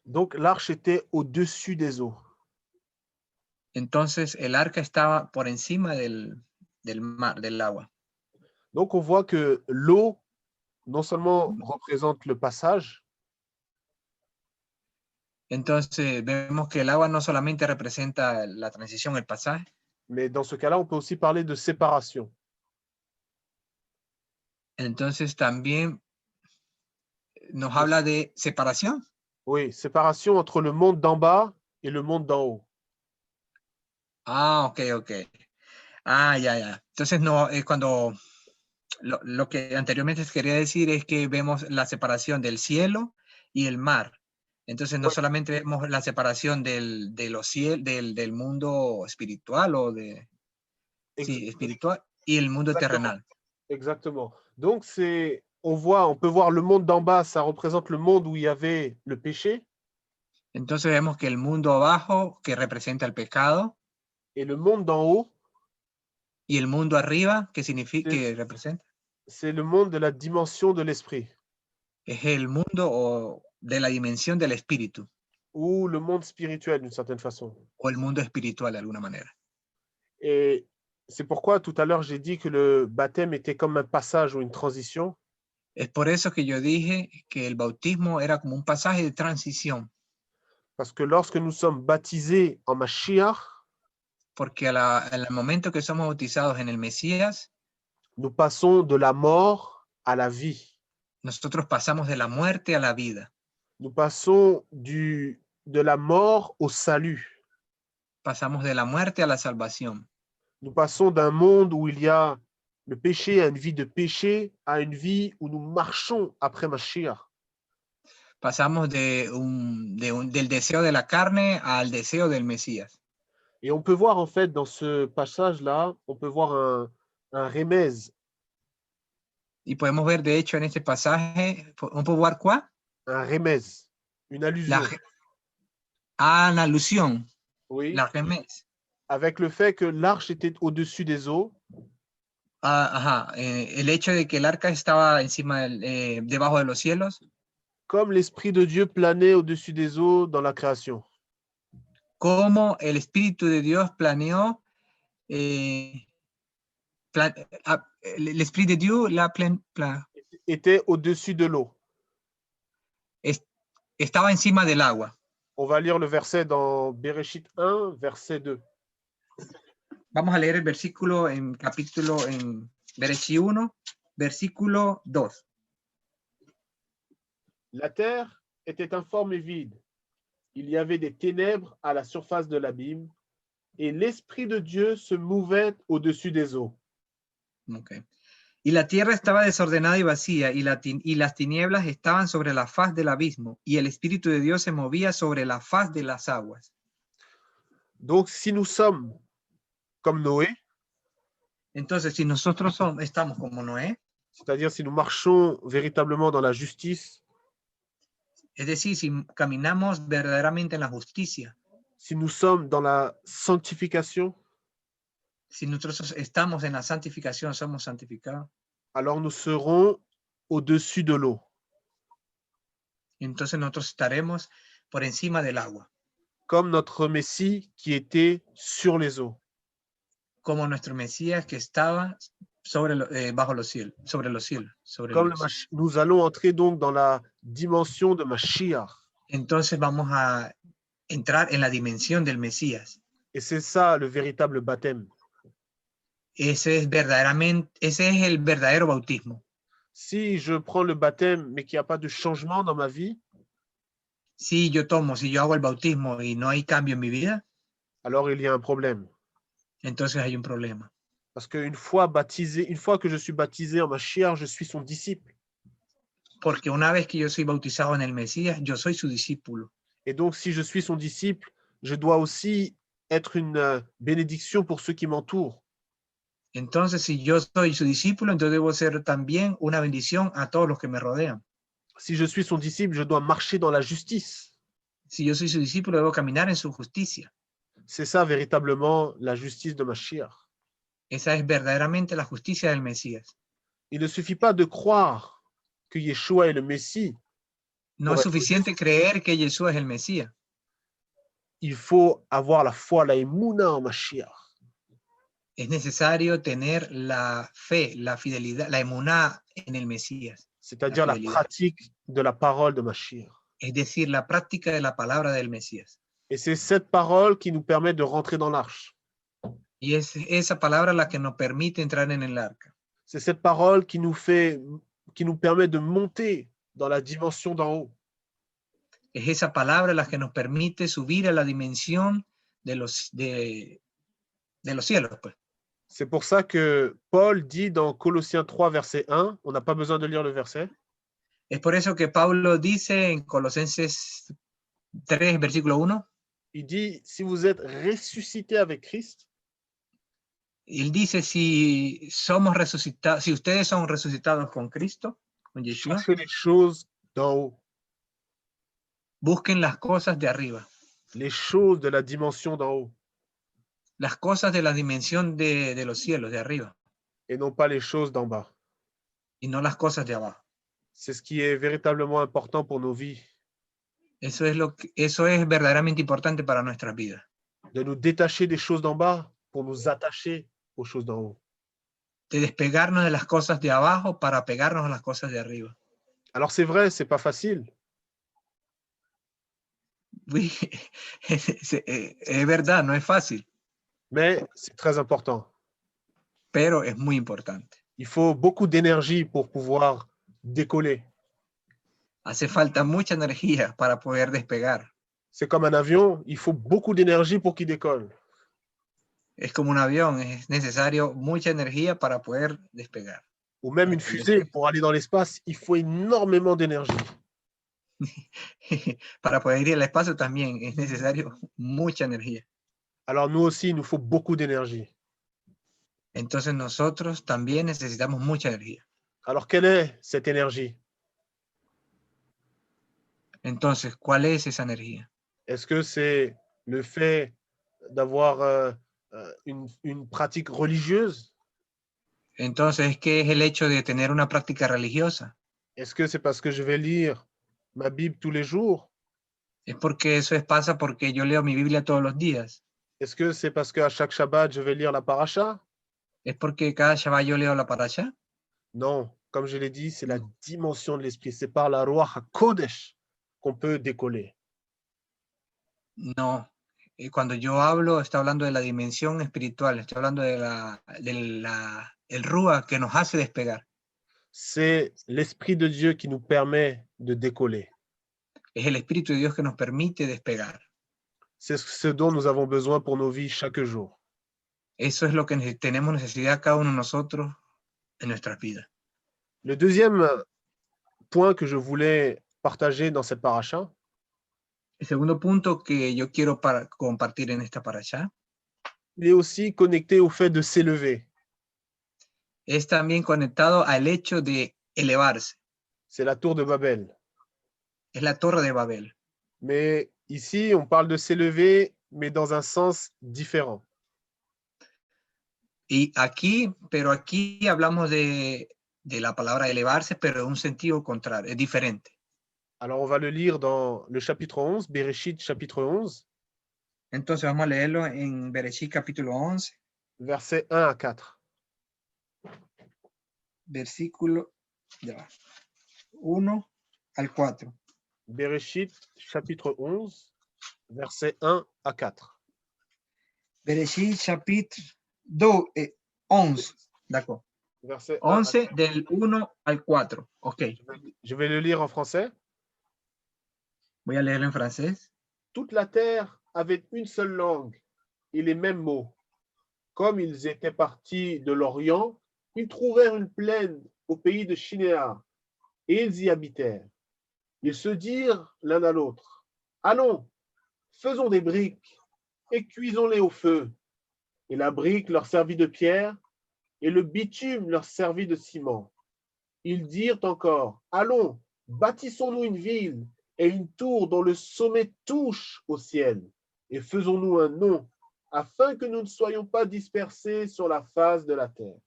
Donc l'arche était au-dessus des eaux. Entonces el arca estaba por encima del mar, del agua. Donc on voit que l'eau non seulement représente le passage. Entonces vemos que el agua no solamente representa la transición, el pasaje. Mais dans ce cas-là, on peut aussi parler de séparation. Entonces también nos habla de separación. Oui, séparation entre le monde d'en bas et le monde d'en haut. Ah, ok. Ah, ya. Entonces no, es cuando lo que anteriormente quería decir es que vemos la separación del cielo y el mar. Entonces no solamente vemos la separación del mundo espiritual o espiritual y el mundo terrenal. Exactement. Donc on peut voir le monde d'en bas, ça représente le monde où il y avait le péché. Entonces vemos que el mundo abajo que representa el pecado. Et le monde d'en haut. Y el mundo arriba, ¿qué significa? ¿Qué representa? C'est le monde de la dimension de l'esprit. Es el mundo de la dimensión del espíritu. Ou le monde spirituel d'une certaine façon. O el mundo espiritual de alguna manera. Et c'est pourquoi tout à l'heure j'ai dit que le baptême était comme un passage ou une transition. Es por eso que yo dije que el bautismo era como un pasaje de transición. Parce que lorsque nous sommes baptisés en Mashiach, porque al momento que somos bautizados en el Mesías, nous passons de la mort à la vie. Nosotros pasamos de la muerte a la vida. Nous passons de la mort au salut. Pasamos de la muerte a la salvación. Nous passons d'un monde où il y a le péché à une vie de péché, à une vie où nous marchons après Mashiach. Pasamos del deseo de la carne al deseo del Mesías. Et on peut voir en fait dans ce passage-là, on peut voir un remez, Y podemos ver, de hecho, en este pasaje, ¿un poco voir quoi? un remez, une allusion. Una alusión, Oui, la remez. avec le fait que l'arche était au-dessus des eaux, El hecho de que el arca estaba encima, debajo de los cielos, comme l'Esprit de Dieu planait au-dessus des eaux dans la création. como el Espíritu de Dios planeó, el Espíritu de Dios Était au-dessus de l'eau. Estaba encima del agua. On va lire le verset dans Bereshit 1, verset 2. Vamos a leer el versículo en Bereshit 1, versículo 2. La terre était informe et vide. Il y avait des ténèbres à la surface de l'abîme, et l'Esprit de Dieu se mouvait au-dessus des eaux. Okay. Y la tierra estaba desordenada y vacía, y las tinieblas estaban sobre la faz del abismo, y el Espíritu de Dios se movía sobre la faz de las aguas. Donc, si nous sommes comme Noé, entonces, si nosotros estamos como Noé, c'est-à-dire si nous marchons véritablement dans la justice, es decir, si caminamos verdaderamente en la justicia, si nous sommes dans la sanctification, si nosotros estamos en la santificación, somos santificados, alors nous serons au-dessus de l'eau. Entonces nosotros estaremos por encima del agua. Comme notre Messie qui était sur les eaux. Como nuestro Mesías que estaba bajo los cielos, sobre los cielos. Comme nous allons entrer donc dans la dimension de Mashiach. Entonces vamos a entrar en la dimensión del Mesías. Et c'est ça le véritable baptême. Ese es el verdadero bautismo. Si je prends le baptême mais qu'il n'y a pas de changement dans ma vie, si yo hago el bautismo y no hay cambio en mi vida, alors il y a un problème. Entonces hay un problema. Parce qu'une fois baptisé, une fois que je suis baptisé en Mashiach, je suis son disciple. Porque una vez que yo soy bautizado en el Mesías, yo soy su discípulo. Et donc, si je suis son disciple, je dois aussi être une bénédiction pour ceux qui m'entourent. Entonces, si yo soy su discípulo, entonces debo ser también una bendición a todos los que me rodean. Si je suis son disciple, je dois marcher dans la justice. Si yo soy su discípulo, debo caminar en su justicia. C'est ça véritablement la justice de Mashiach. Esa es verdaderamente la justicia del Mesías. Il ne suffit pas de croire que Yeshua est le Messie. No es suficiente creer que Yeshua es el Mesías. Il faut avoir la foi, la émouna en Mashiach. Es necesario tener la fe, la fidelidad, la emuná en el Mesías. C'est-à-dire la pratique de la parole de Mashiach. Es decir, la práctica de la palabra del Mesías. Et c'est cette parole qui nous permet de rentrer dans l'arche. Y es esa palabra la que nos permite entrar en el arca. C'est cette parole qui nous permet de monter dans la dimension d'en haut. Es esa palabra la que nos permite subir a la dimensión de los cielos, pues. C'est pour ça que Paul dit dans Colossiens 3, verset 1, on n'a pas besoin de lire le verset. Es por eso que Pablo dice en Colosenses 3, versículo 1. Il dit, si vous êtes ressuscité avec Christ, il dice, si somos resucitados, si ustedes son resucitados con Cristo, con Yeshua, cherchez les choses d'en haut. Busquen las cosas de arriba. Les choses de la dimension d'en haut. Las cosas de la dimensión de los cielos, de arriba. Et non pas les choses d'en bas. Y no las cosas de abajo. C'est ce qui est véritablement important pour nos vies. Eso es verdaderamente importante para nuestras vidas. De nous détacher des choses d'en bas pour nous attacher aux choses d'en haut. De despegarnos de las cosas de abajo para pegarnos a las cosas de arriba. Alors c'est vrai, c'est pas facile. Oui, es verdad, no es fácil. Mais c'est très important. Pero es muy importante. Il faut beaucoup d'énergie pour pouvoir décoller. Hace falta mucha energía para poder despegar. C'est comme un avion, il faut beaucoup d'énergie pour qu'il décolle. Es como un avión, es necesario mucha energía para poder despegar. Ou même une fusée, pour aller dans l'espace, il faut énormément d'énergie. Para poder ir al espacio también es necesario mucha energía. Alors nous aussi, il nous faut beaucoup d'énergie. Entonces nosotros también necesitamos mucha energía. Alors quelle est cette énergie? Entonces, ¿cuál es esa energía? Est-ce que c'est le fait d'avoir une pratique religieuse? Entonces, ¿qué es el hecho de tener una práctica religiosa? Est-ce que c'est parce que je vais lire ma Bible tous les jours? Es porque pasa porque yo leo mi Biblia todos los días. Est-ce que c'est parce qu'à chaque Shabbat, je vais lire la paracha? Es porque cada Shabbat yo leo la parasha. Non, comme je l'ai dit, c'est la Non. dimension de l'esprit. C'est par la Ruach HaKodesh qu'on peut décoller. No. Cuando yo hablo, estoy hablando de la dimensión espiritual, estoy hablando de el Ruach que nos hace despegar. C'est l'Esprit de Dieu qui nous permet de décoller. Es el Espíritu de Dios que nos permite despegar. C'est ce dont nous avons besoin pour nos vies chaque jour. Eso es lo que tenemos necesidad cada uno de nosotros en nuestras vidas. Le deuxième point que je voulais partager dans cette paracha, El segundo punto que yo quiero compartir en esta parasha il est aussi connecté au fait de s'élever. es también conectado al hecho de elevarse. C'est la tour de Babel. Es la Torre de Babel. Mais ici, on parle de s'élever, mais dans un sens différent. Y aquí hablamos de la palabra elevarse, pero en un sentido contrario, es diferente. Alors, on va le lire dans le chapitre 11, Bereshit chapitre 11, Entonces vamos a leerlo en Bereshit capítulo 11, versets 1 à 4. versículo 1 al 4. Bereshit chapitre 11, versets 1 à 4. Bereshit chapitre 11, d'accord. Verset 1 à 11 del 1 al 4. Ok, Je vais le lire en français. voy a leerlo en francés. Toute la terre avait une seule langue et les mêmes mots. Comme ils étaient partis de l'Orient, ils trouvèrent une plaine au pays de Shinéar et ils y habitèrent. Ils se dirent l'un à l'autre: allons, faisons des briques et cuisons-les au feu. Et la brique leur servit de pierre et le bitume leur servit de ciment. Ils dirent encore: allons, bâtissons-nous une ville et une tour dont le sommet touche au ciel, et faisons-nous un nom, afin que nous ne soyons pas dispersés sur la face de la terre.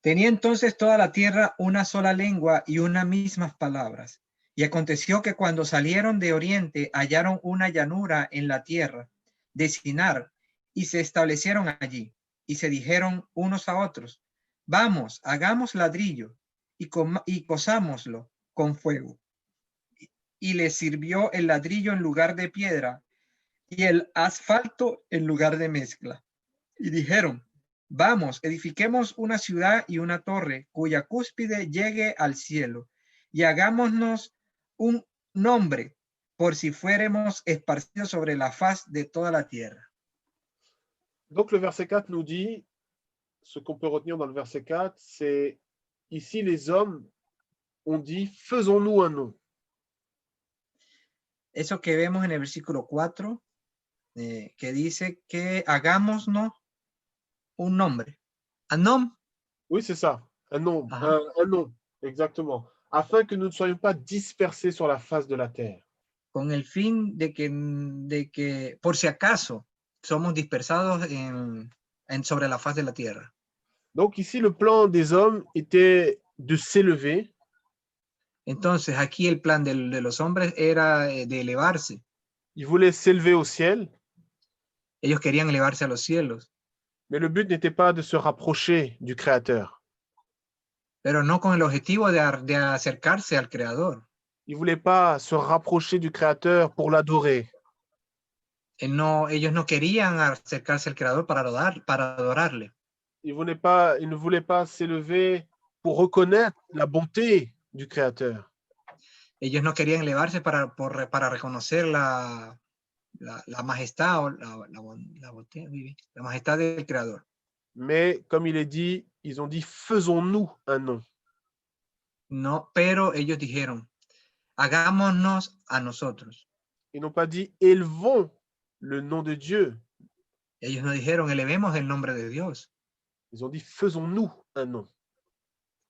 Tenía entonces toda la tierra una sola lengua y unas mismas palabras. Y aconteció que cuando salieron de oriente hallaron una llanura en la tierra de Sinar y se establecieron allí. Y se dijeron unos a otros: vamos, hagamos ladrillo y cosámoslo con fuego. Y les sirvió el ladrillo en lugar de piedra y el asfalto en lugar de mezcla. Y dijeron: vamos, edifiquemos una ciudad y una torre cuya cúspide llegue al cielo y hagámonos un nombre por si fuéramos esparcidos sobre la faz de toda la tierra. Donc le verset 4 nous dit, ce qu'on peut retenir dans le verset 4, c'est ici les hommes ont dit: faisons-nous un nom. Eso que vemos en el versículo 4, que dice que hagámonos un nombre. Un nom. Oui, c'est ça, un nom, Ah. un nom, exactement. Afin que nous ne soyons pas dispersés sur la face de la terre. Con el fin de que por si acaso somos dispersados sobre la faz de la tierra. Donc ici, le plan des hommes était de s'élever. Entonces aquí el plan de los hombres era de elevarse. Ils voulaient s'élever au ciel, Ellos querían elevarse a los cielos, mais le but n'était pas de se rapprocher du Créateur. pero no con el objetivo de acercarse al Creador. Ils ne voulaient pas se rapprocher du Créateur pour l'adorer. Ellos no querían acercarse al Creador para adorarle. Ils ne voulaient pas s'élever pour reconnaître la bonté du Créateur. Ellos no querían elevarse para reconocer la majestad o la majestad del Creador. Mais comme il est dit, ils ont dit: faisons-nous un nom. No, pero ellos dijeron: hagámonos a nosotros. Ils n'ont pas dit: élevons le nom de Dieu. Ellos no dijeron, elevemos el nombre de Dios. Ils ont dit, faisons-nous un nom.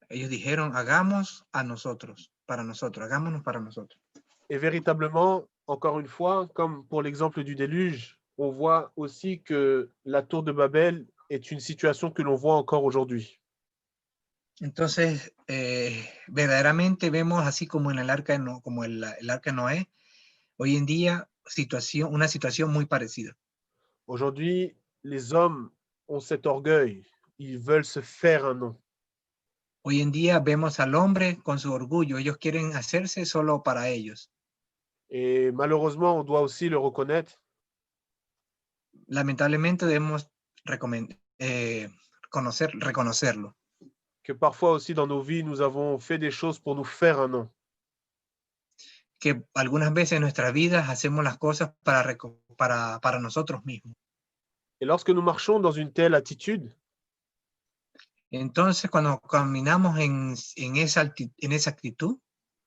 Ellos dijeron, hagamos a nosotros, hagámonos para nosotros. Et véritablement, encore une fois, comme pour l'exemple du déluge, on voit aussi que la tour de Babel est une situation que l'on voit encore aujourd'hui. Entonces, verdaderamente vemos así como en el arca, como el arca de Noé, hoy en día una situación muy parecida. Aujourd'hui, les hommes ont cet orgueil. Ils veulent se faire un nom. Hoy en día vemos al hombre con su orgullo. Ellos quieren hacerse solo para ellos. Et malheureusement, on doit aussi le reconnaître. Lamentablemente debemos reconocerlo. Que parfois aussi dans nos vies, nous avons fait des choses pour nous faire un nom. Que algunas veces en nuestras vidas hacemos las cosas para nosotros mismos. Et lorsque nous marchons dans une telle attitude, Entonces, cuando caminamos en esa actitud,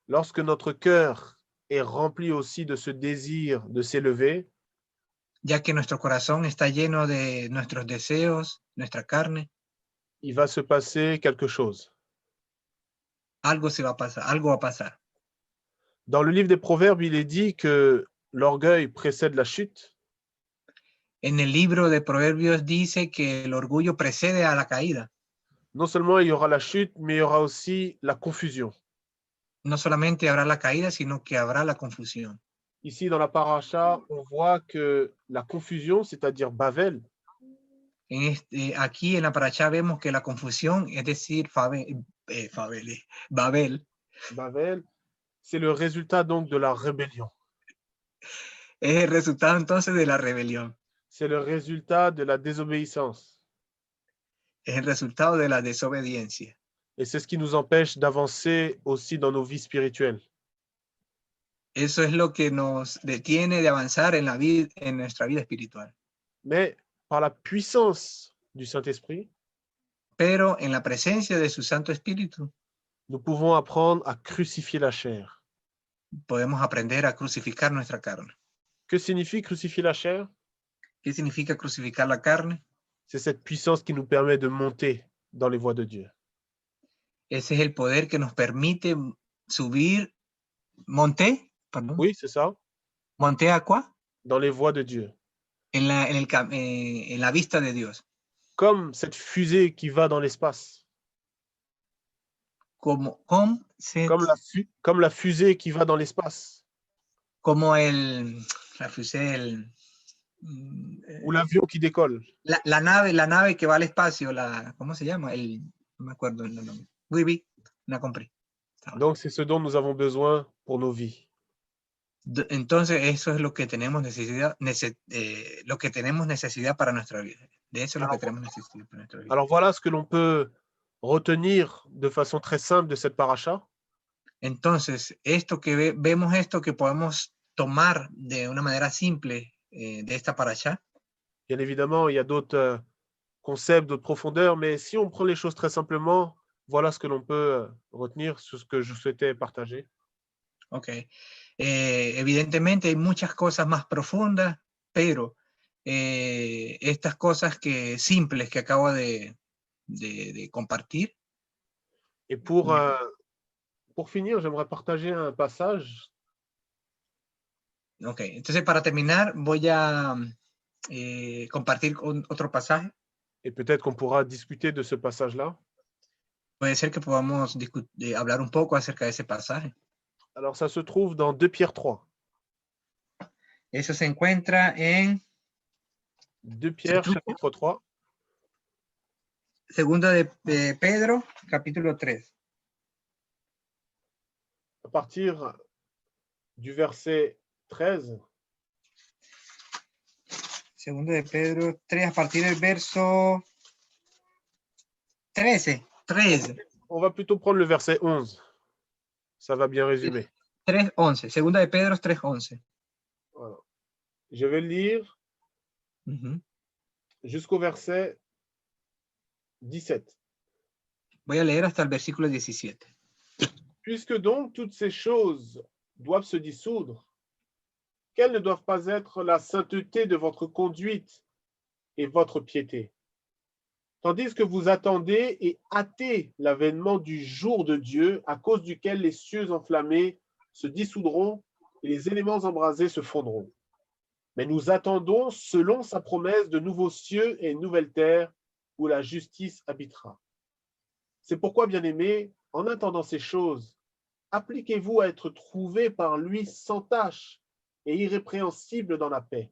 lorsque notre cœur est rempli aussi de ce désir de s'élever, ya que nuestro corazón está lleno de nuestros deseos, nuestra carne, il va se passer quelque chose. algo va a pasar. Dans le livre des Proverbes, il est dit que l'orgueil précède la chute. En el libro de Proverbios dice que el orgullo precede a la caída. Non seulement il y aura la chute, mais il y aura aussi la confusion. No solamente habrá la caída, sino que habrá la confusión. Ici, dans la paracha, on voit que la confusion, c'est-à-dire Bavel, Aquí en la paracha vemos que la confusión, es decir, Babel, c'est le résultat donc de la rébellion. es el resultado entonces de la rebelión. C'est le résultat de la désobéissance. Es el resultado de la desobediencia. Et c'est ce qui nous empêche d'avancer aussi dans nos vies spirituelles. Eso es lo que nos detiene de avanzar en nuestra vida espiritual. Mais par la puissance du Saint-Esprit, Pero en la presencia de su Santo Espíritu, nous pouvons apprendre à crucifier la chair. podemos aprender a crucificar nuestra carne. Que signifie crucifier la chair? ¿Qué significa crucificar la carne? C'est cette puissance qui nous permet de monter dans les voies de Dieu. Ese es el poder que nos permite subir, monté Oui, c'est ça, a quoi? dans les voies de Dieu. En la vista de Dios. Comme cette fusée qui va dans l'espace. Como Comme la fusée qui va dans l'espace. Como la fusée, Ou l'avion qui décolle. la nave que va al espacio, ¿cómo se llama? No me acuerdo el nombre. Oui, la compré. Donc, c'est ce dont nous avons besoin pour nos vies. Entonces, eso es lo que tenemos necesidad, para nuestra vida. De eso es lo que tenemos necesidad para nuestra vida. Alors, voilà ce que l'on peut retenir de façon très simple de cette paracha. Entonces, vemos esto que podemos tomar de una manera simple de esta paracha. Bien évidemment, il y a d'autres concepts, d'autres profondeurs, mais si on prend les choses très simplement, voilà ce que l'on peut retenir sur ce que je souhaitais partager. Ok. Evidentemente hay muchas cosas más profundas, pero estas cosas simples que acabo de compartir. Et pour finir, j'aimerais partager un passage. Ok, entonces para terminar voy a compartir otro pasaje. Et peut-être qu'on pourra discuter de ce passage-là. Puede ser que podamos hablar un poco acerca de ese pasaje. Alors, ça se trouve dans 2 Pierre 3. Eso se encuentra en 2 Pierre, chapitre 3. Segunda de Pedro, capítulo 3. À partir du verset 13. Segunda de Pedro 3, a partir del verso 13. On va plutôt prendre le verset 11. Ça va bien résumer. 3:11. Segunda de Pedro 3:11. Voilà. Je vais lire jusqu'au verset 17. Voy a leer hasta el versículo 17. Puisque donc toutes ces choses doivent se dissoudre, Quelle ne doivent pas être la sainteté de votre conduite et votre piété, tandis que vous attendez et hâtez l'avènement du jour de Dieu, à cause duquel les cieux enflammés se dissoudront et les éléments embrasés se fondront. Mais nous attendons, selon sa promesse, de nouveaux cieux et une nouvelle terre où la justice habitera. C'est pourquoi, bien-aimés, en attendant ces choses, appliquez-vous à être trouvés par lui sans tache et irrépréhensibles dans la paix.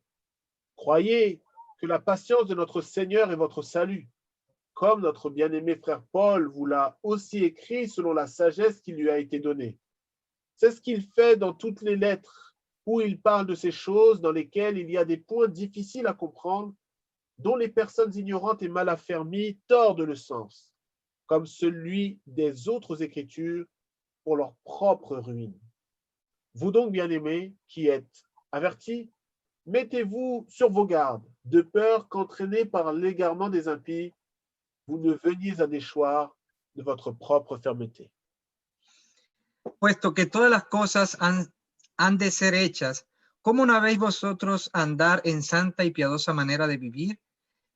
Croyez que la patience de notre Seigneur est votre salut, comme notre bien-aimé frère Paul vous l'a aussi écrit selon la sagesse qui lui a été donnée. C'est ce qu'il fait dans toutes les lettres, où il parle de ces choses dans lesquelles il y a des points difficiles à comprendre, dont les personnes ignorantes et mal affermies tordent le sens, comme celui des autres Écritures, pour leur propre ruine. Vous donc, bien-aimés, qui êtes avertis, mettez-vous sur vos gardes, de peur qu'entraînés par l'égarement des impies, vous ne veniez à déchoir de votre propre fermeté. Puesto que todas las cosas han de ser hechas, ¿cómo no habéis vosotros andar en santa y piadosa manera de vivir,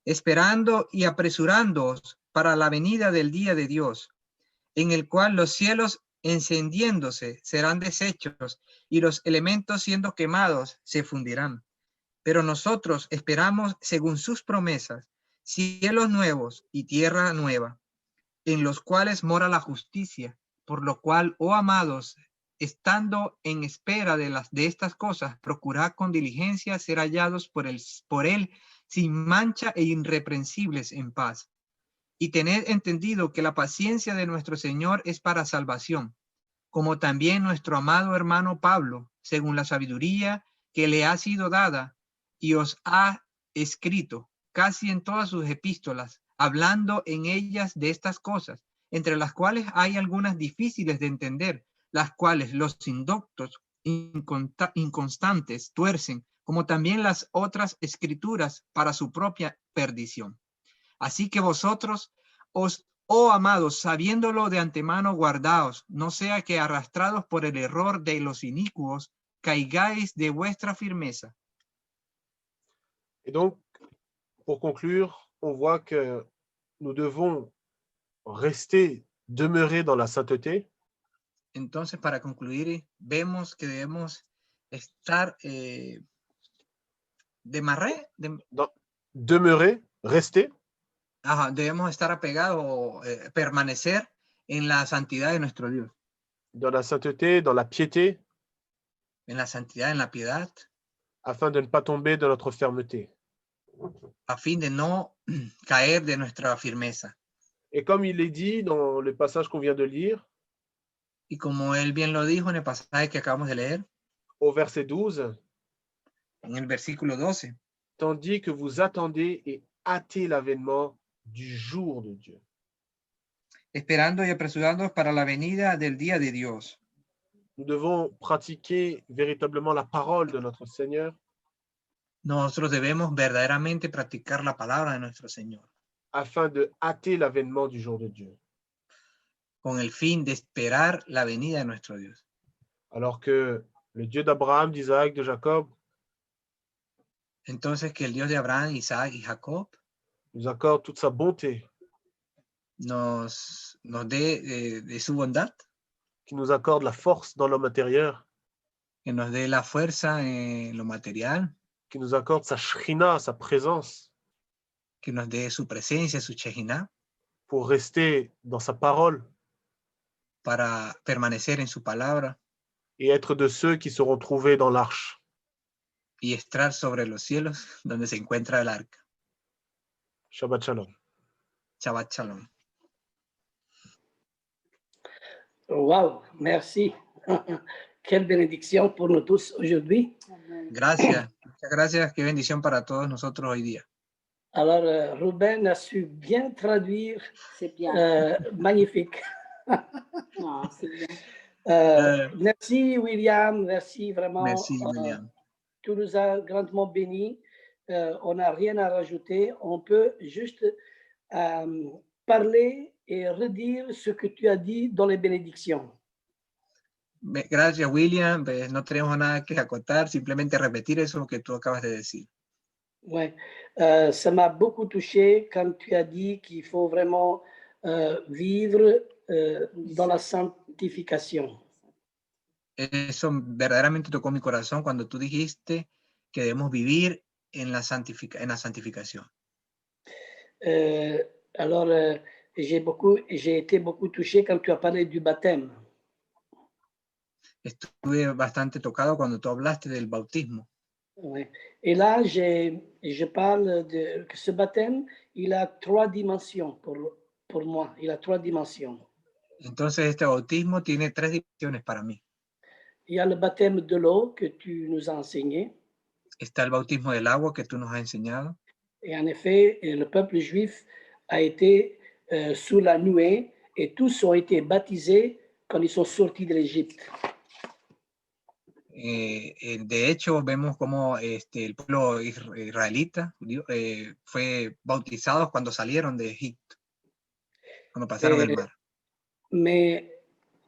esperando y apresurándoos para la venida del día de Dios, en el cual los cielos encendiéndose serán deshechos y los elementos siendo quemados se fundirán? Pero nosotros esperamos, según sus promesas, cielos nuevos y tierra nueva, en los cuales mora la justicia. Por lo cual, oh amados, estando en espera de estas cosas, procurad con diligencia ser hallados por él sin mancha e irreprensibles en paz. Y tened entendido que la paciencia de nuestro Señor es para salvación, como también nuestro amado hermano Pablo, según la sabiduría que le ha sido dada, y os ha escrito casi en todas sus epístolas, hablando en ellas de estas cosas, entre las cuales hay algunas difíciles de entender, las cuales los indoctos inconstantes tuercen, como también las otras escrituras para su propia perdición. Así que vosotros, oh amados, sabiéndolo de antemano, guardaos, no sea que arrastrados por el error de los inicuos, caigáis de vuestra firmeza. Et donc, pour conclure, on voit que nous devons rester, demeurer dans la sainteté. Entonces, para concluir, vemos que debemos estar demeurer, rester. Debemos estar apegados o permanecer en la santidad de nuestro Dios. Dans la sainteté, dans la piété. En la santidad, en la piedad. Afin de ne pas tomber de notre fermeté. A fin de no caer de nuestra firmeza. Et comme il est dit dans le passage qu'on vient de lire, y como él bien lo dijo en el pasaje que acabamos de leer, au verset 12, en el versículo 12, tandis que vous attendez et hâtez l'avènement du jour de Dieu. Esperando y apresurándonos para la venida del día de Dios. Nous devons pratiquer véritablement la parole de notre Seigneur. Nosotros debemos verdaderamente practicar la palabra de nuestro Señor. Afin de hâter l'avènement du jour de Dieu. Con el fin de esperar la venida de nuestro Dios. Alors que le Dieu d'Abraham, d'Isaac, de Jacob, entonces que el Dios de Abraham, Isaac y Jacob nous accorde toute sa bonté, nos dé de su bondad, qui nous accorde la force dans l'homme intérieur, que nos dé la fuerza en lo material, qui nous accorde sa shrina, sa présence, que nos dé su presencia, su Shejina, pour rester dans sa parole, para permanecer en su palabra, et être de ceux qui seront trouvés dans l'arche. Y estar sobre los cielos donde se encuentra el arca. Shabbat Shalom. Shabbat Shalom. Wow, merci. Quelle bénédiction pour nous tous aujourd'hui. Gracias, muchas gracias. Qué bendición para todos nosotros hoy día. Alors, Ruben a su bien traduire. C'est bien. Magnifique. Non, c'est bien. Merci, William. Merci vraiment. Merci, William. Tu nous as grandement bénis. On n'a rien à rajouter. On peut juste parler et redire ce que tu as dit dans les bénédictions. Gracias, William. No tenemos nada que acotar, simplemente repetir eso que tú acabas de decir. Ouais. Ça m'a beaucoup touché quand tu as dit qu'il faut vraiment vivre dans la sanctification. Eso verdaderamente tocó mi corazón cuando tú dijiste que debemos vivir en la santificación. Alors, j'ai été beaucoup touché quand tu as parlé du baptême. Estuve bastante tocado cuando tú hablaste del bautismo. Ouais. Et là, je parle de que ce baptême, il a 3 dimensions pour moi. Il a 3 dimensions. Entonces este bautismo tiene 3 dimensiones para mí. Il y a le baptême de l'eau que tu nous as enseigné. Está el bautismo del agua que tú nos has enseñado. Et en effet, le peuple juif a été sous la nuée et tous ont été baptisés quand ils sont sortis de l'Égypte. De hecho, vemos cómo el pueblo israelita fue bautizado cuando salieron de Egipto, cuando pasaron el mar. Mais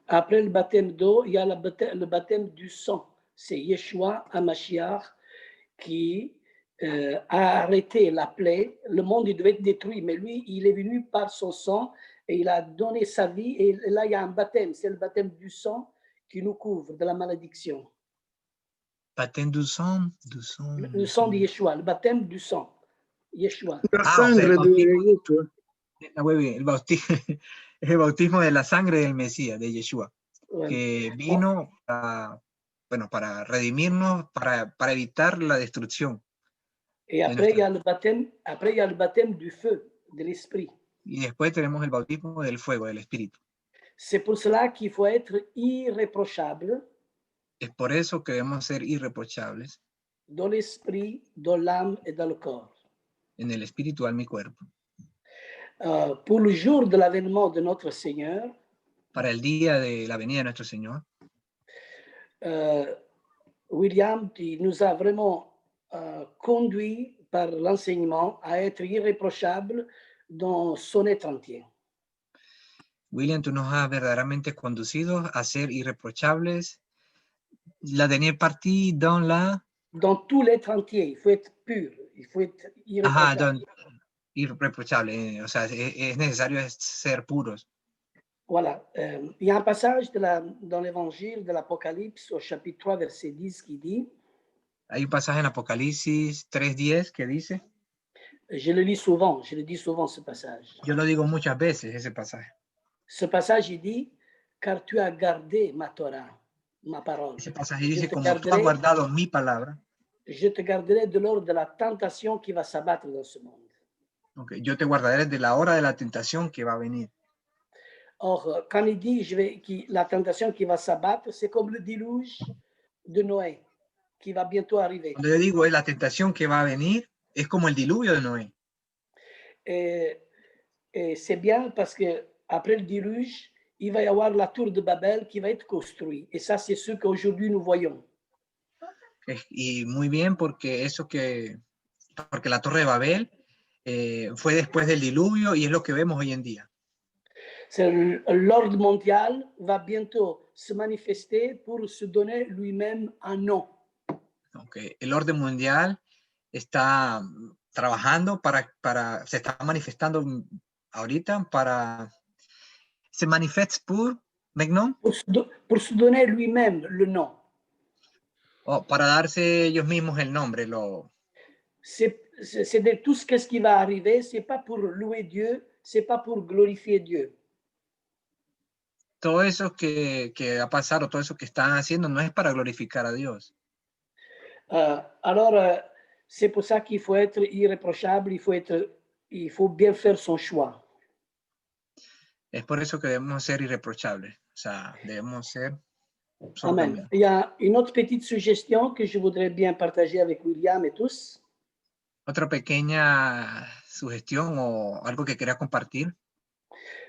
après le baptême d'eau, il y a le baptême du sang. C'est Yeshua HaMashiach qui a arrêté la plaie. Le monde, il devait être détruit, mais lui, il est venu par son sang et il a donné sa vie. Et là, il y a un baptême, c'est le baptême du sang qui nous couvre de la malédiction. Baptême du sang. Le sang de Yeshua, le baptême du sang. Yeshua. La sangre de Yeshua. El bautismo de la sangre del Mesías, de Yeshua, Ouais. que vino para redimirnos, para evitar la destrucción. Et après, il y a le baptême du feu, de l'esprit. Y después tenemos el bautismo del fuego, del Espíritu. C'est pour cela qu'il faut être irréprochable Es por eso que debemos ser irreprochables dans l'esprit, dans l'âme et dans le corps. en el espíritu, alma y cuerpo. Pour le jour de l'avènement de notre Seigneur, Para el día de la venida de nuestro Señor, William, tu nous a vraiment conduit par l'enseignement à être irréprochable dans son être entier. William, tú nos has verdaderamente conducido a ser irreprochables. La dernière partie Dans tout l'être entier, il faut être pur, il faut être irréprochable. Irreprochable, o sea, es necesario ser puros. Voilà. Il y a un passage dans l'évangile de l'Apocalypse au chapitre 3, verset 10 qui dit, Hay un pasaje en Apocalipsis 3:10 que dice, je le dis souvent ce passage. yo lo digo muchas veces, ese pasaje. Ce passage, il dit, car tu as gardé ma Torah, ma parole. Ese pasaje dice, como tú has guardado mi palabra, je te garderai de l'heure de la tentation qui va s'abattre dans ce monde. okay, yo te guardaré de la hora de la tentación que va a venir. Or, quand il dit la tentation qui va s'abattre, c'est comme le déluge de Noé qui va bientôt arriver. Cuando yo digo es la tentación que va a venir, es como el diluvio de Noé. Et c'est bien parce que après le déluge, il va y avoir la tour de Babel qui va être construite. Et ça, c'est ce qu'aujourd'hui nous voyons. Y muy bien porque la Torre de Babel fue después del diluvio y es lo que vemos hoy en día. L'ordre mondial va bientôt se manifester pour se donner lui-même un nom. Okay. El orden mundial está trabajando se está manifestando ahorita se manifeste pour se donner lui-même le nom. Para darse ellos mismos el nombre. C'est de tout ce qui va arriver, c'est pas pour louer Dieu, c'est pas pour glorifier Dieu. Todo eso que va a pasar o todo eso que están haciendo no es para glorificar a Dios. Alors, c'est pour ça qu'il faut être irréprochable, il faut bien faire son choix. Es por eso que debemos ser irreprochables. O sea, debemos ser... Amen. Il y a une autre petite suggestion que je voudrais bien partager avec William et tous. Otra pequeña sugestión o algo que quería compartir.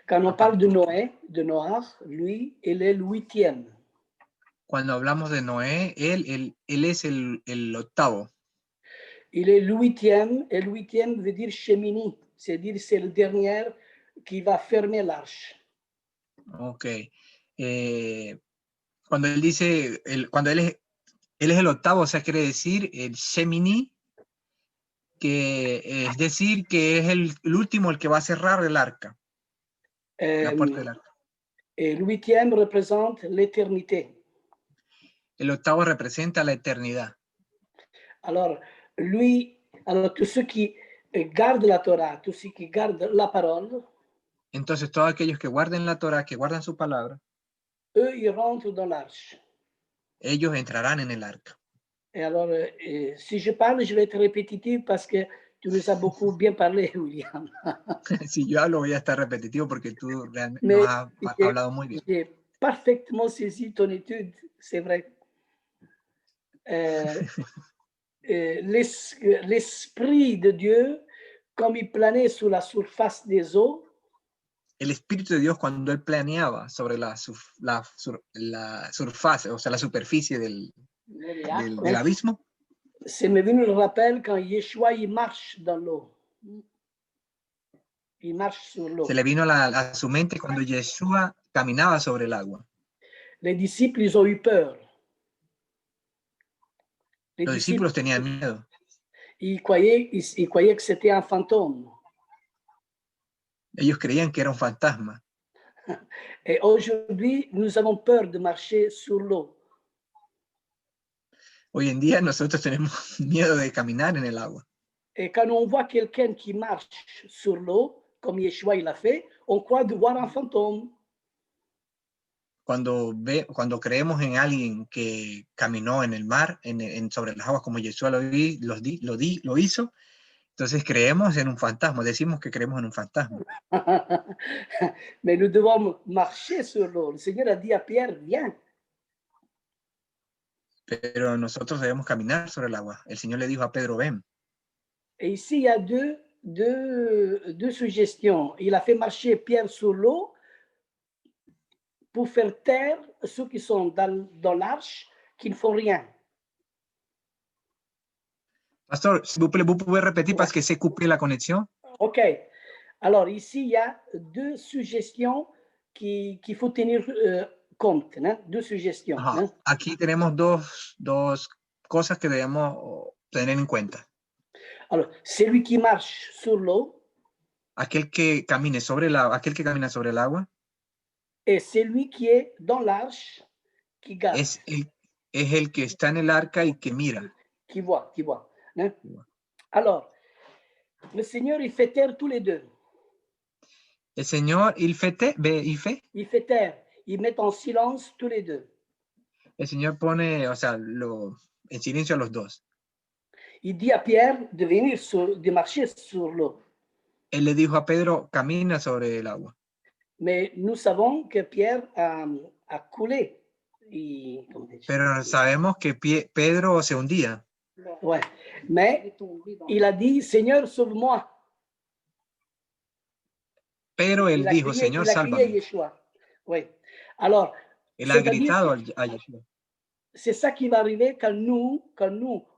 Quand on parle de Noé, de Noah, lui, il est le 8e. Cuando hablamos de Noé, él es el octavo. Il est le 8e, et le 8e veut dire Shemini, c'est-à-dire c'est le dernier qui va fermer l'arche. Ok. Cuando él dice, cuando él es el octavo, o sea, quiere decir el Shemini, que es decir, que es el último, el que va a cerrar el arca, la puerta del arca. Et le 8e représente l'éternité. El octavo representa la eternidad. Alors, tous ceux qui gardent la Torah, tous ceux qui gardent la parole, Entonces, todos aquellos que guarden la Torah, que guardan su palabra, eux, ils rentrent dans l'arche. ellos entrarán en el arca. Et alors, si je parle, je vais être répétitif parce que tu nous as beaucoup bien parlé, William. Si yo hablo, voy a estar repetitivo porque tú realmente Mais nos has hablado muy bien. j'ai parfaitement saisi ton étude, c'est vrai. L'Esprit de Dieu, comme il planait sur la surface des eaux, El Espíritu de Dios, cuando él planeaba sobre la surface, o sea, la superficie del abismo, c'est me venu le rappel quand Yeshua il marche dans l'eau. Il marche sur l'eau. se le vino a su mente cuando Yeshua caminaba sobre el agua. Les disciples, ils ont eu peur. Los discípulos tenían miedo. Ils croyaient que c'était un fantôme. Ellos creían que era un fantasma. Et aujourd'hui, nous avons peur de marcher sur l'eau. Hoy en día nosotros tenemos miedo de caminar en el agua. Et quand on voit quelqu'un qui marche sur l'eau, comme Yeshua il a fait, on croit de voir un fantôme. Cuando creemos en alguien que caminó en el mar, sobre las aguas como Yeshua lo hizo, entonces creemos en un fantasma, decimos que creemos en un fantasma. Mais nous devons marcher sur l'eau. Le Seigneur a dit à Pierre, viens. Pero nosotros debemos caminar sobre el agua. El Señor le dijo a Pedro, ven. Et ici, il y a deux suggestions. Il a fait marcher Pierre sur l'eau pour faire taire ceux qui sont dans l'arche, qui ne font rien. Pastor, vous pouvez répéter parce que c'est coupé la connexion? OK. Alors, ici, il y a deux suggestions qu'il faut tenir compte. Hein? Deux suggestions. Hein? Aquí tenemos dos cosas que debemos tener en cuenta. Alors, celui qui marche sur l'eau. Aquel que camina sobre el agua. Et celui qui est dans l'arche, qui garde. Es el que está en el arca y que mira. Qui voit. Hein? Alors, le Seigneur, il fait taire tous les deux. El Señor, il fait taire. Il met en silence tous les deux. El Señor pone, o sea, en silencio a los dos. Il dit à Pierre de marcher sur l'eau. Él le dijo a Pedro, camina sobre el agua. Mais nous savons que Pierre a coulé. Pero sabemos que Pedro se hundía. Ouais. Mais il a dit, Seigneur, sauve-moi. Pero él dijo, Señor, sálvame. Oui. Alors, él ha gritado a Yeshua. C'est ça qui va arriver quand nous,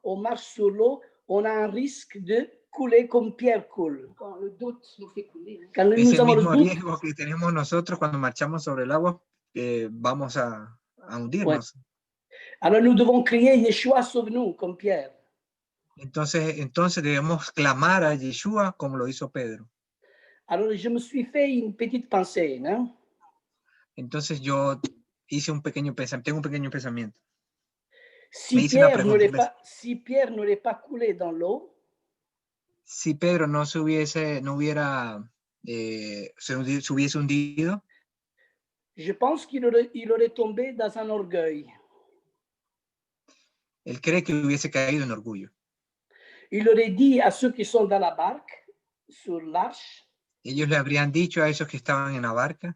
on marche sur l'eau, on a un risque de couler comme Pierre coule. Quand le doute nous fait couler. Quand es el mismo riesgo que tenemos nosotros cuando marchamos sobre el agua, vamos a hundirnos. Ouais. Alors nous devons crier, Yeshua, sauve-nous, comme Pierre. Entonces debemos clamar a Yeshua como lo hizo Pedro. Alors je me suis fait une petite pensée, ¿no? Entonces yo hice tengo un pequeño pensamiento. Si Pierre n'aurait pas coulé dans l'eau, si Pedro no se hubiese hundido, je pense qu'il aurait tombé dans un orgueil. Él cree que hubiese caído en orgullo. Il aurait dit à ceux qui sont dans la barque, sur l'arche. Ellos le habrían dicho a esos que estaban en la barca.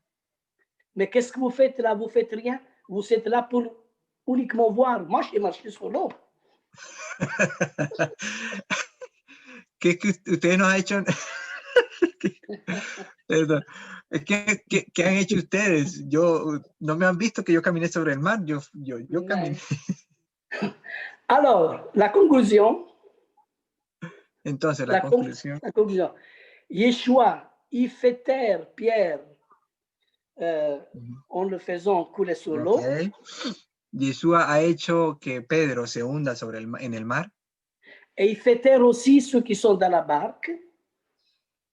Mais qu'est-ce que vous faites là? Vous faites rien? Vous êtes là pour uniquement voir. Moi, j'ai marché sur l'eau. ¿Qué es que ustedes no han hecho? ¿Qué han hecho ustedes? No me han visto que yo caminé sobre el mar. Yo caminé. Alors, la conclusion. Entonces, la conclusion. Yeshua, il fait taire Pierre en le faisant couler sur l'eau. Yeshua ha hecho que Pedro se hunda en el mar. Et il fait taire aussi ceux qui sont dans la barque,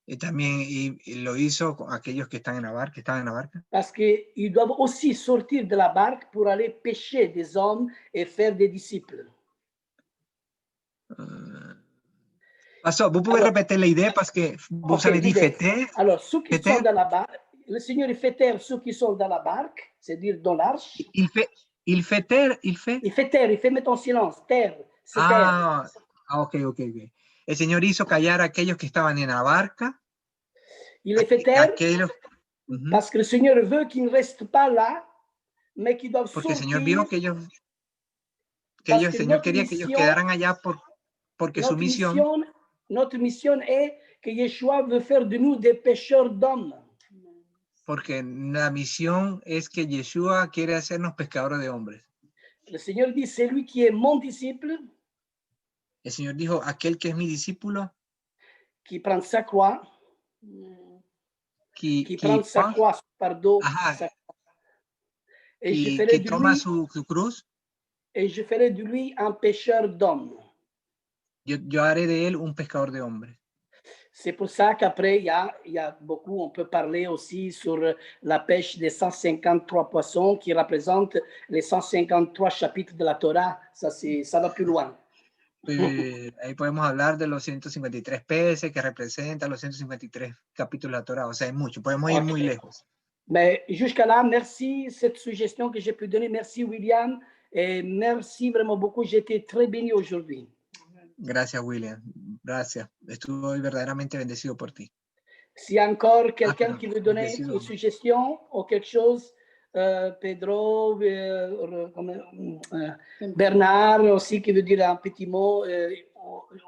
Y también y lo hizo con aquellos que están en la barca, que estaban en la barca. parce qu'ils doivent aussi sortir de la barque pour aller pêcher des hommes et faire des disciples. Pastor, ¿vos podés Alors, repetir la idea? Parce que vos Ok, avez dit l'idée. fêter. Alors, ceux qui Fêter. sont dans la barque, le Seigneur il fait taire ceux qui sont dans la barque, c'est-à-dire dans l'arche. Il fait taire, Il fait taire, il fait mettre en silence, taire, c'est taire. Ok. El Señor hizo callar a aquellos que estaban en la barca. Il les fait taire Aquellos, Ujú. parce que le Seigneur veut qu'ils ne restent pas là, mais qu'ils doivent Porque el sortir. Señor vio que ellos, Parce el que Señor notre quería que ellos mission- quedaran allá porque su misión, notre mission est que Yeshua veut faire de nous des pêcheurs d'hommes. porque la misión es que Yeshua quiere hacernos pescadores de hombres. Le Seigneur dit, c'est lui qui est mon disciple, El Señor dijo, aquel que es mi discípulo, qui prend sa croix, qui prend sa croix, pardon, Ajá. sa croix. Et je que ferai de toma lui, su cruz, et je ferai de lui un pêcheur d'hommes. yo haré de él un pescador de hombres. C'est pour ça qu'après, il y a beaucoup, on peut parler aussi sur la pêche des 153 poissons qui représentent les 153 chapitres de la Torah. Ça va plus loin. Ahí podemos hablar de los 153 peces que representan los 153 capítulos de la Torah. O sea, hay mucho. Podemos ir muy lejos. Mais jusqu'à là, merci cette suggestion que j'ai pu donner. Merci William. Et merci vraiment beaucoup. J'ai été très béni aujourd'hui. Gracias, William. Gracias. Estuve verdaderamente bendecido por ti. S'il y a encore quelqu'un pardon, qui veut donner bendecido. une suggestion ou quelque chose, Pedro, Bernard aussi qui veut dire un petit mot,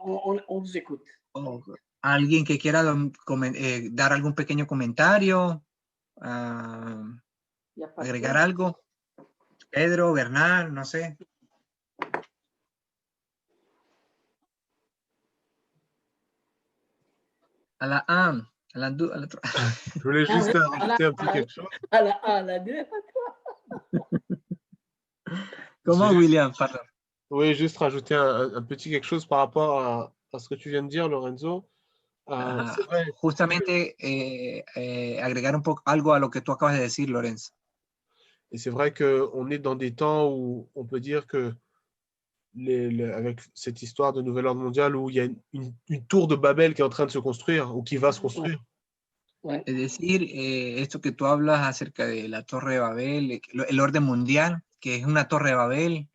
on vous écoute. O alguien que quiera dar algún pequeño comentario, agregar algo. Pedro, Bernard, no sé. Je voulais juste rajouter un petit quelque chose. À la deux. Comment, William? Pardon. Oui, juste rajouter un petit quelque chose par rapport à ce que tu viens de dire, Lorenzo. C'est vrai. Justamente agregar un poco algo a lo que tú acabas de decir, Lorenzo. Et c'est vrai qu'on est dans des temps où on peut dire que avec cette histoire de nouvel ordre mondial où il y a une tour de Babel qui est en train de se construire ou qui va se construire. Ouais. Es decir, esto que tú hablas acerca de la Torre de Babel, el orden mundial, que es una Torre de Babel.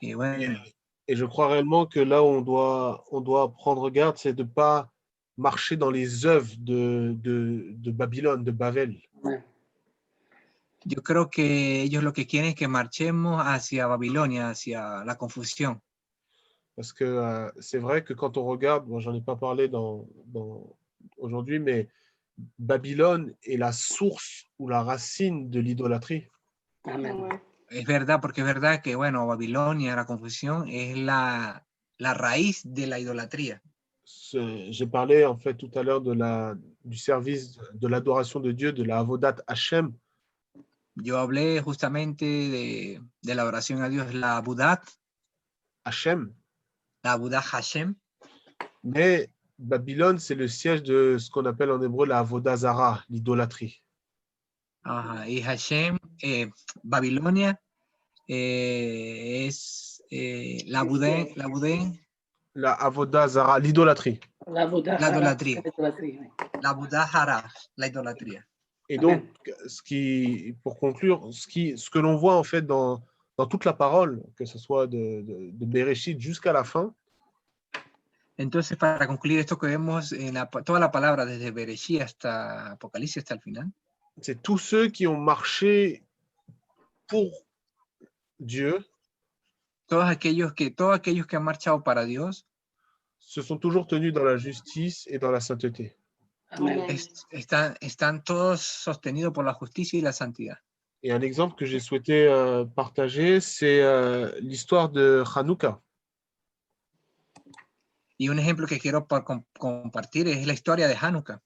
Y bueno. Et je crois réellement que là où on doit prendre garde, c'est de ne pas marcher dans les œuvres de Babylone, de Babel. Ouais. Yo creo que ellos lo que quieren es que marchemos hacia Babilonia, hacia la confusión. Parce que c'est vrai que quand on regarde, moi j'en ai pas parlé aujourd'hui, mais Babylone est la source ou la racine de l'idolâtrie. Amen. Es verdad, porque es verdad que, bueno, Babilonia, la confusión, es la raíz de la idolatría. J'ai parlé en fait tout à l'heure du service de l'adoration de Dieu, de la Avodat Hashem. Yo hablé justamente de la oración a Dios, la Abudat Hashem. La Abudat Hashem. Mais Babylone, c'est le siège de ce qu'on appelle en hébreu la Avodah Zara, l'idolâtrie. Y Hashem, Babilonia, es la Avodah Zara, l'idolâtrie. La idolatría. La Abudah Hara, la idolatría. Et donc, pour conclure, ce que l'on voit en fait dans toute la parole, que ce soit de Bereshit jusqu'à la fin. Entonces, para concluir esto que vemos en toda la palabra, desde Bereshit hasta Apocalipsis, hasta el final. C'est tous ceux qui ont marché pour Dieu. Todos aquellos que han marchado para Dios. Se sont toujours tenus dans la justice et dans la sainteté. Están todos sostenidos por la justicia y la santidad. Et un exemple que j'ai souhaité partager, c'est l'histoire de Hanouka. Y un ejemplo que quiero compartir es la historia de Hanukkah.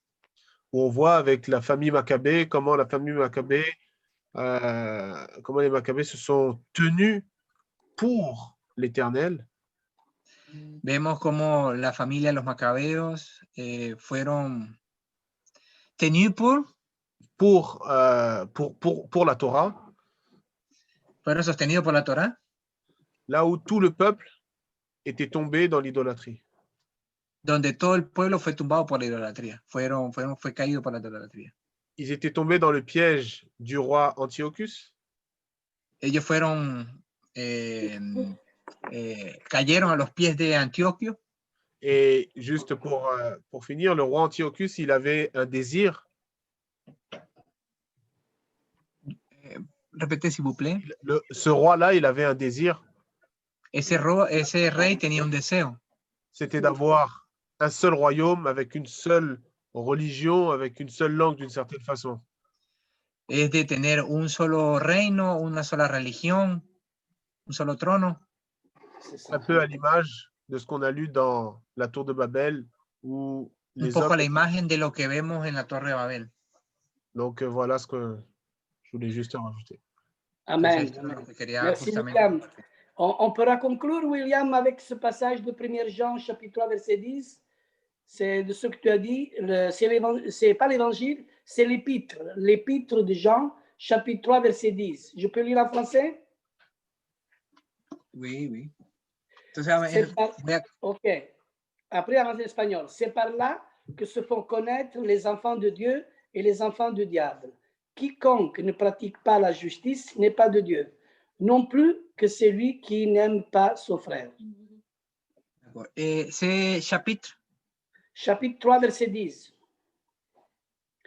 Où on voit avec la famille Maccabée comment la famille Maccabée comment les Maccabées se sont tenus pour l'Éternel. Vemos cómo la familia de los macabeos fueron tenus pour la Torah, fueron sostenidos por la Torá, là où tout le peuple était tombé dans l'idolâtrie. donde todo el pueblo fue tumbado por la idolatría, fue caído por la idolatría. Ils étaient tombés dans le piège du roi Antiochus. Ellos cayeron a los pies de Antioquio. Et juste pour finir, le roi Antiochus, il avait un désir. Répétez, s'il vous plaît. Ce roi-là, il avait un désir. Ese rey tenía un deseo. C'était d'avoir un seul royaume avec une seule religion, avec une seule langue d'une certaine façon. Es de tener un solo reino, una sola religión, un solo trono. Un peu à l'image de ce qu'on a lu dans la tour de Babel, où Un les poco hommes... a la imagen de lo que vemos en la Torre de Babel. Donc voilà ce que je voulais juste rajouter. Amen. Entonces, esto es lo que quería Merci, justamente William. compartir. On pourra conclure, William, avec ce passage de 1 Jean, chapitre 3, verset 10. C'est de ce que tu as dit. C'est pas l'évangile, c'est l'épître. L'épître de Jean, chapitre 3, verset 10. Je peux lire en français? Oui, oui. Entonces, OK. Après, en espagnol. C'est par là que se font connaître les enfants de Dieu et les enfants du diable. Quiconque ne pratique pas la justice n'est pas de Dieu, non plus que celui qui n'aime pas son frère. C'est chapitre. Chapitre 3, verset 10.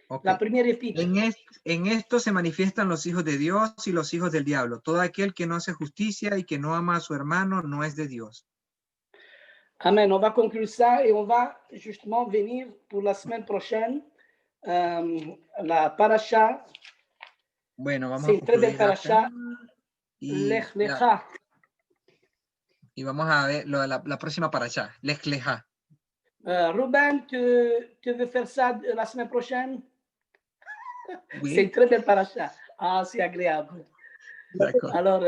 Okay. La primera epístola. En esto se manifiestan los hijos de Dios y los hijos del diablo. Todo aquel que no hace justicia y que no ama a su hermano no es de Dios. Amen. On va conclure ça et on va justement venir pour la semaine prochaine la paracha. Bueno, vamos C'est a une très belle concluir acá. paracha. Lech Lecha. Y vamos a ver la próxima paracha, Lech Lecha. Ruben, tu veux faire ça la semaine prochaine? Oui. C'est une très belle paracha. Ah, c'est agréable. D'accord. Alors,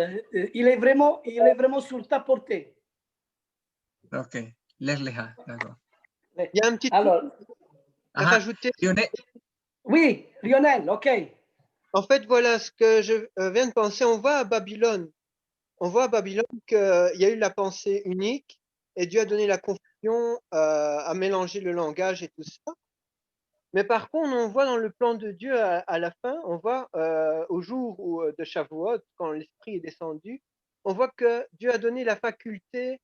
il est vraiment sur ta portée. Ok, Lech Lecha, d'accord. Il y a un petit Alors, à rajouter. Lionel. Oui, Lionel, OK. En fait, voilà ce que je viens de penser. On voit à Babylone qu'il y a eu la pensée unique et Dieu a donné la confusion à mélanger le langage et tout ça. Mais par contre, on voit dans le plan de Dieu à la fin, on voit au jour de Shavuot, quand l'Esprit est descendu, on voit que Dieu a donné la faculté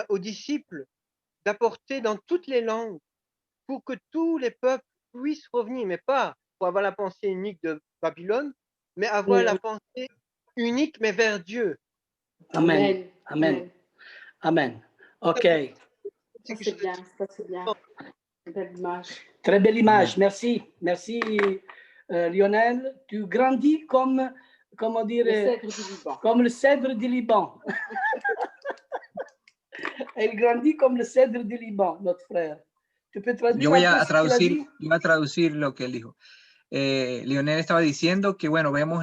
aux disciples d'apporter dans toutes les langues pour que tous les peuples puissent revenir, mais pas pour avoir la pensée unique de Babylone, mais avoir la pensée unique, mais vers Dieu. Amen. Amen. Amen. OK. Ça, c'est bien, ça, c'est bien. Belle image. Très belle image. Merci. Merci, Lionel. Tu grandis comme, comment dire, Le cèdre du Liban. comme le cèdre du Liban. Elle grandit comme le cèdre du Liban, notre frère. Tu peux traduire Yo voy un peu a ce qu'il a traducir, dit? yo voy a traducir lo que él dijo. Lionel estaba diciendo que, bueno, vemos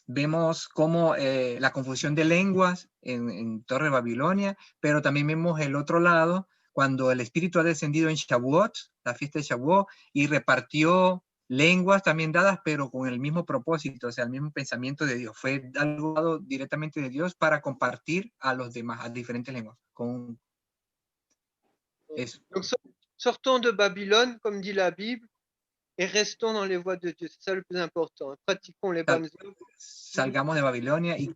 vemos cómo la confusión de lenguas en Torre Babilonia, pero también vemos el otro lado, cuando el Espíritu ha descendido en Shavuot, la fiesta de Shavuot, y repartió lenguas también dadas, pero con el mismo propósito, o sea, el mismo pensamiento de Dios. Fue algo dado directamente de Dios para compartir a los demás, a diferentes lenguas. Con eso. Donc, sortons de Babylone, comme dit la Bible, et restons dans les voies de Dieu. C'est ça le plus important. Pratiquons les bonnes œuvres. Salgamos de Babilonia y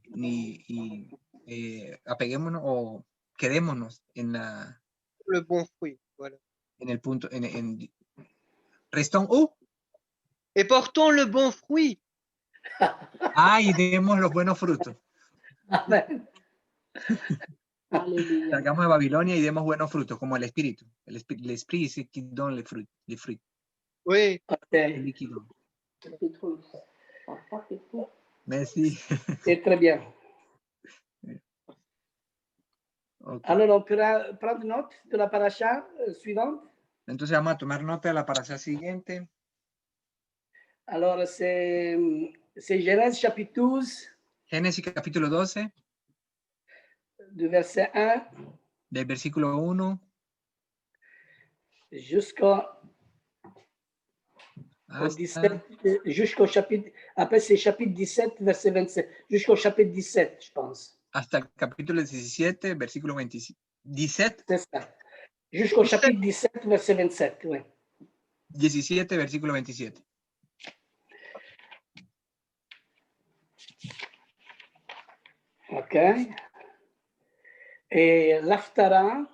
apeguémonos o quedémonos en Le bon fruit. Voilà. en el punto, restons où? Et portons le bon fruit. Y demos los buenos frutos. Amen. Alléluia. Salgamos de Babilonia y demos buenos frutos, como el Espíritu. L'Esprit, c'est qui donne les fruits. Oui. Okay. C'est trop. Merci. C'est très bien. Okay. Alors, on pourra prendre note de la paracha suivante. Entonces vamos a tomar nota de la paracha siguiente. Alors, c'est Genèse chapitre 12, Génesis capítulo 12, du verset 1 del versículo 1 jusqu'au hasta 17, jusqu'au chapitre, après c'est chapitre 17, verset 27, jusqu'au chapitre 17, je pense. hasta el capítulo 17, versículo 17, C'est ça. Jusqu'au chapitre 17, verset 27, oui. 17, versículo 27. OK. Et l'Aftara,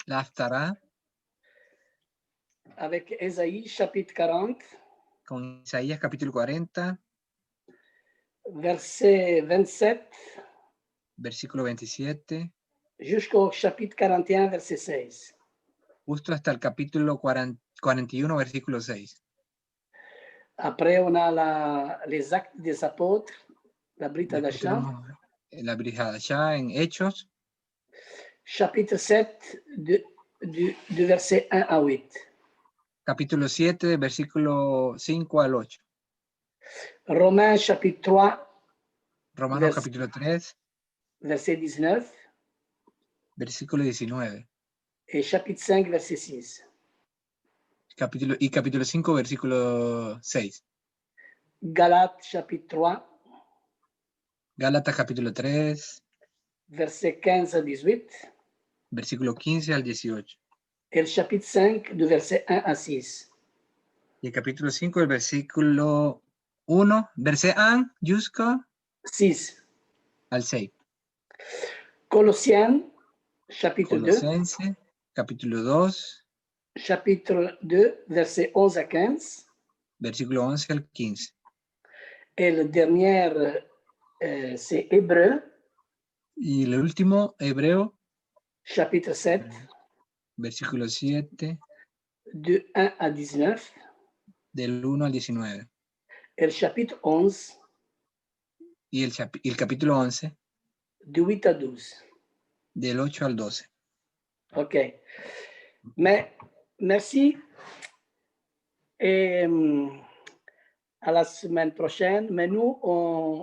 La Haftará avec Ésaïe, chapitre 40, con Isaías capítulo 40, verset 27, versículo 27, jusqu'au chapitre 41, verset 16. justo hasta el capítulo 41, versículo 6. Après, on a les actes des apôtres, la Brit Después Hadashah, tenemos la Brit Hadashah en Hechos, chapitre 7, du verset 1 à 8. capítulo 7, versículo 5 al 8. Romains, chapitre 3, Romanos capítulo 3, verset 19, versículo 19. et chapitre 5, verset 6. Capítulo 5, versículo 6. Galates, chapitre 3, Gálatas capítulo 3, verset 15 à 18, versículo 15 al 18. et le chapitre 5, du verset 1 à 6. Y el capítulo 5, el versículo 1, verset 1 jusqu'à 6. al 6. Colossiens, chapitre 2, Colosenses, capítulo 2, chapitre 2, verset 11 à 15. versículo 11 al 15. Et le dernier, c'est Hébreu, Y el último, Hebreo, chapitre 7, versículo 7, du 1 à 19. del 1 al 19. Et le chapitre 11, Y el capítulo 11, du 8 à 12. del 8 al 12. OK. Mais merci. Et à la semaine prochaine. Mais nous, on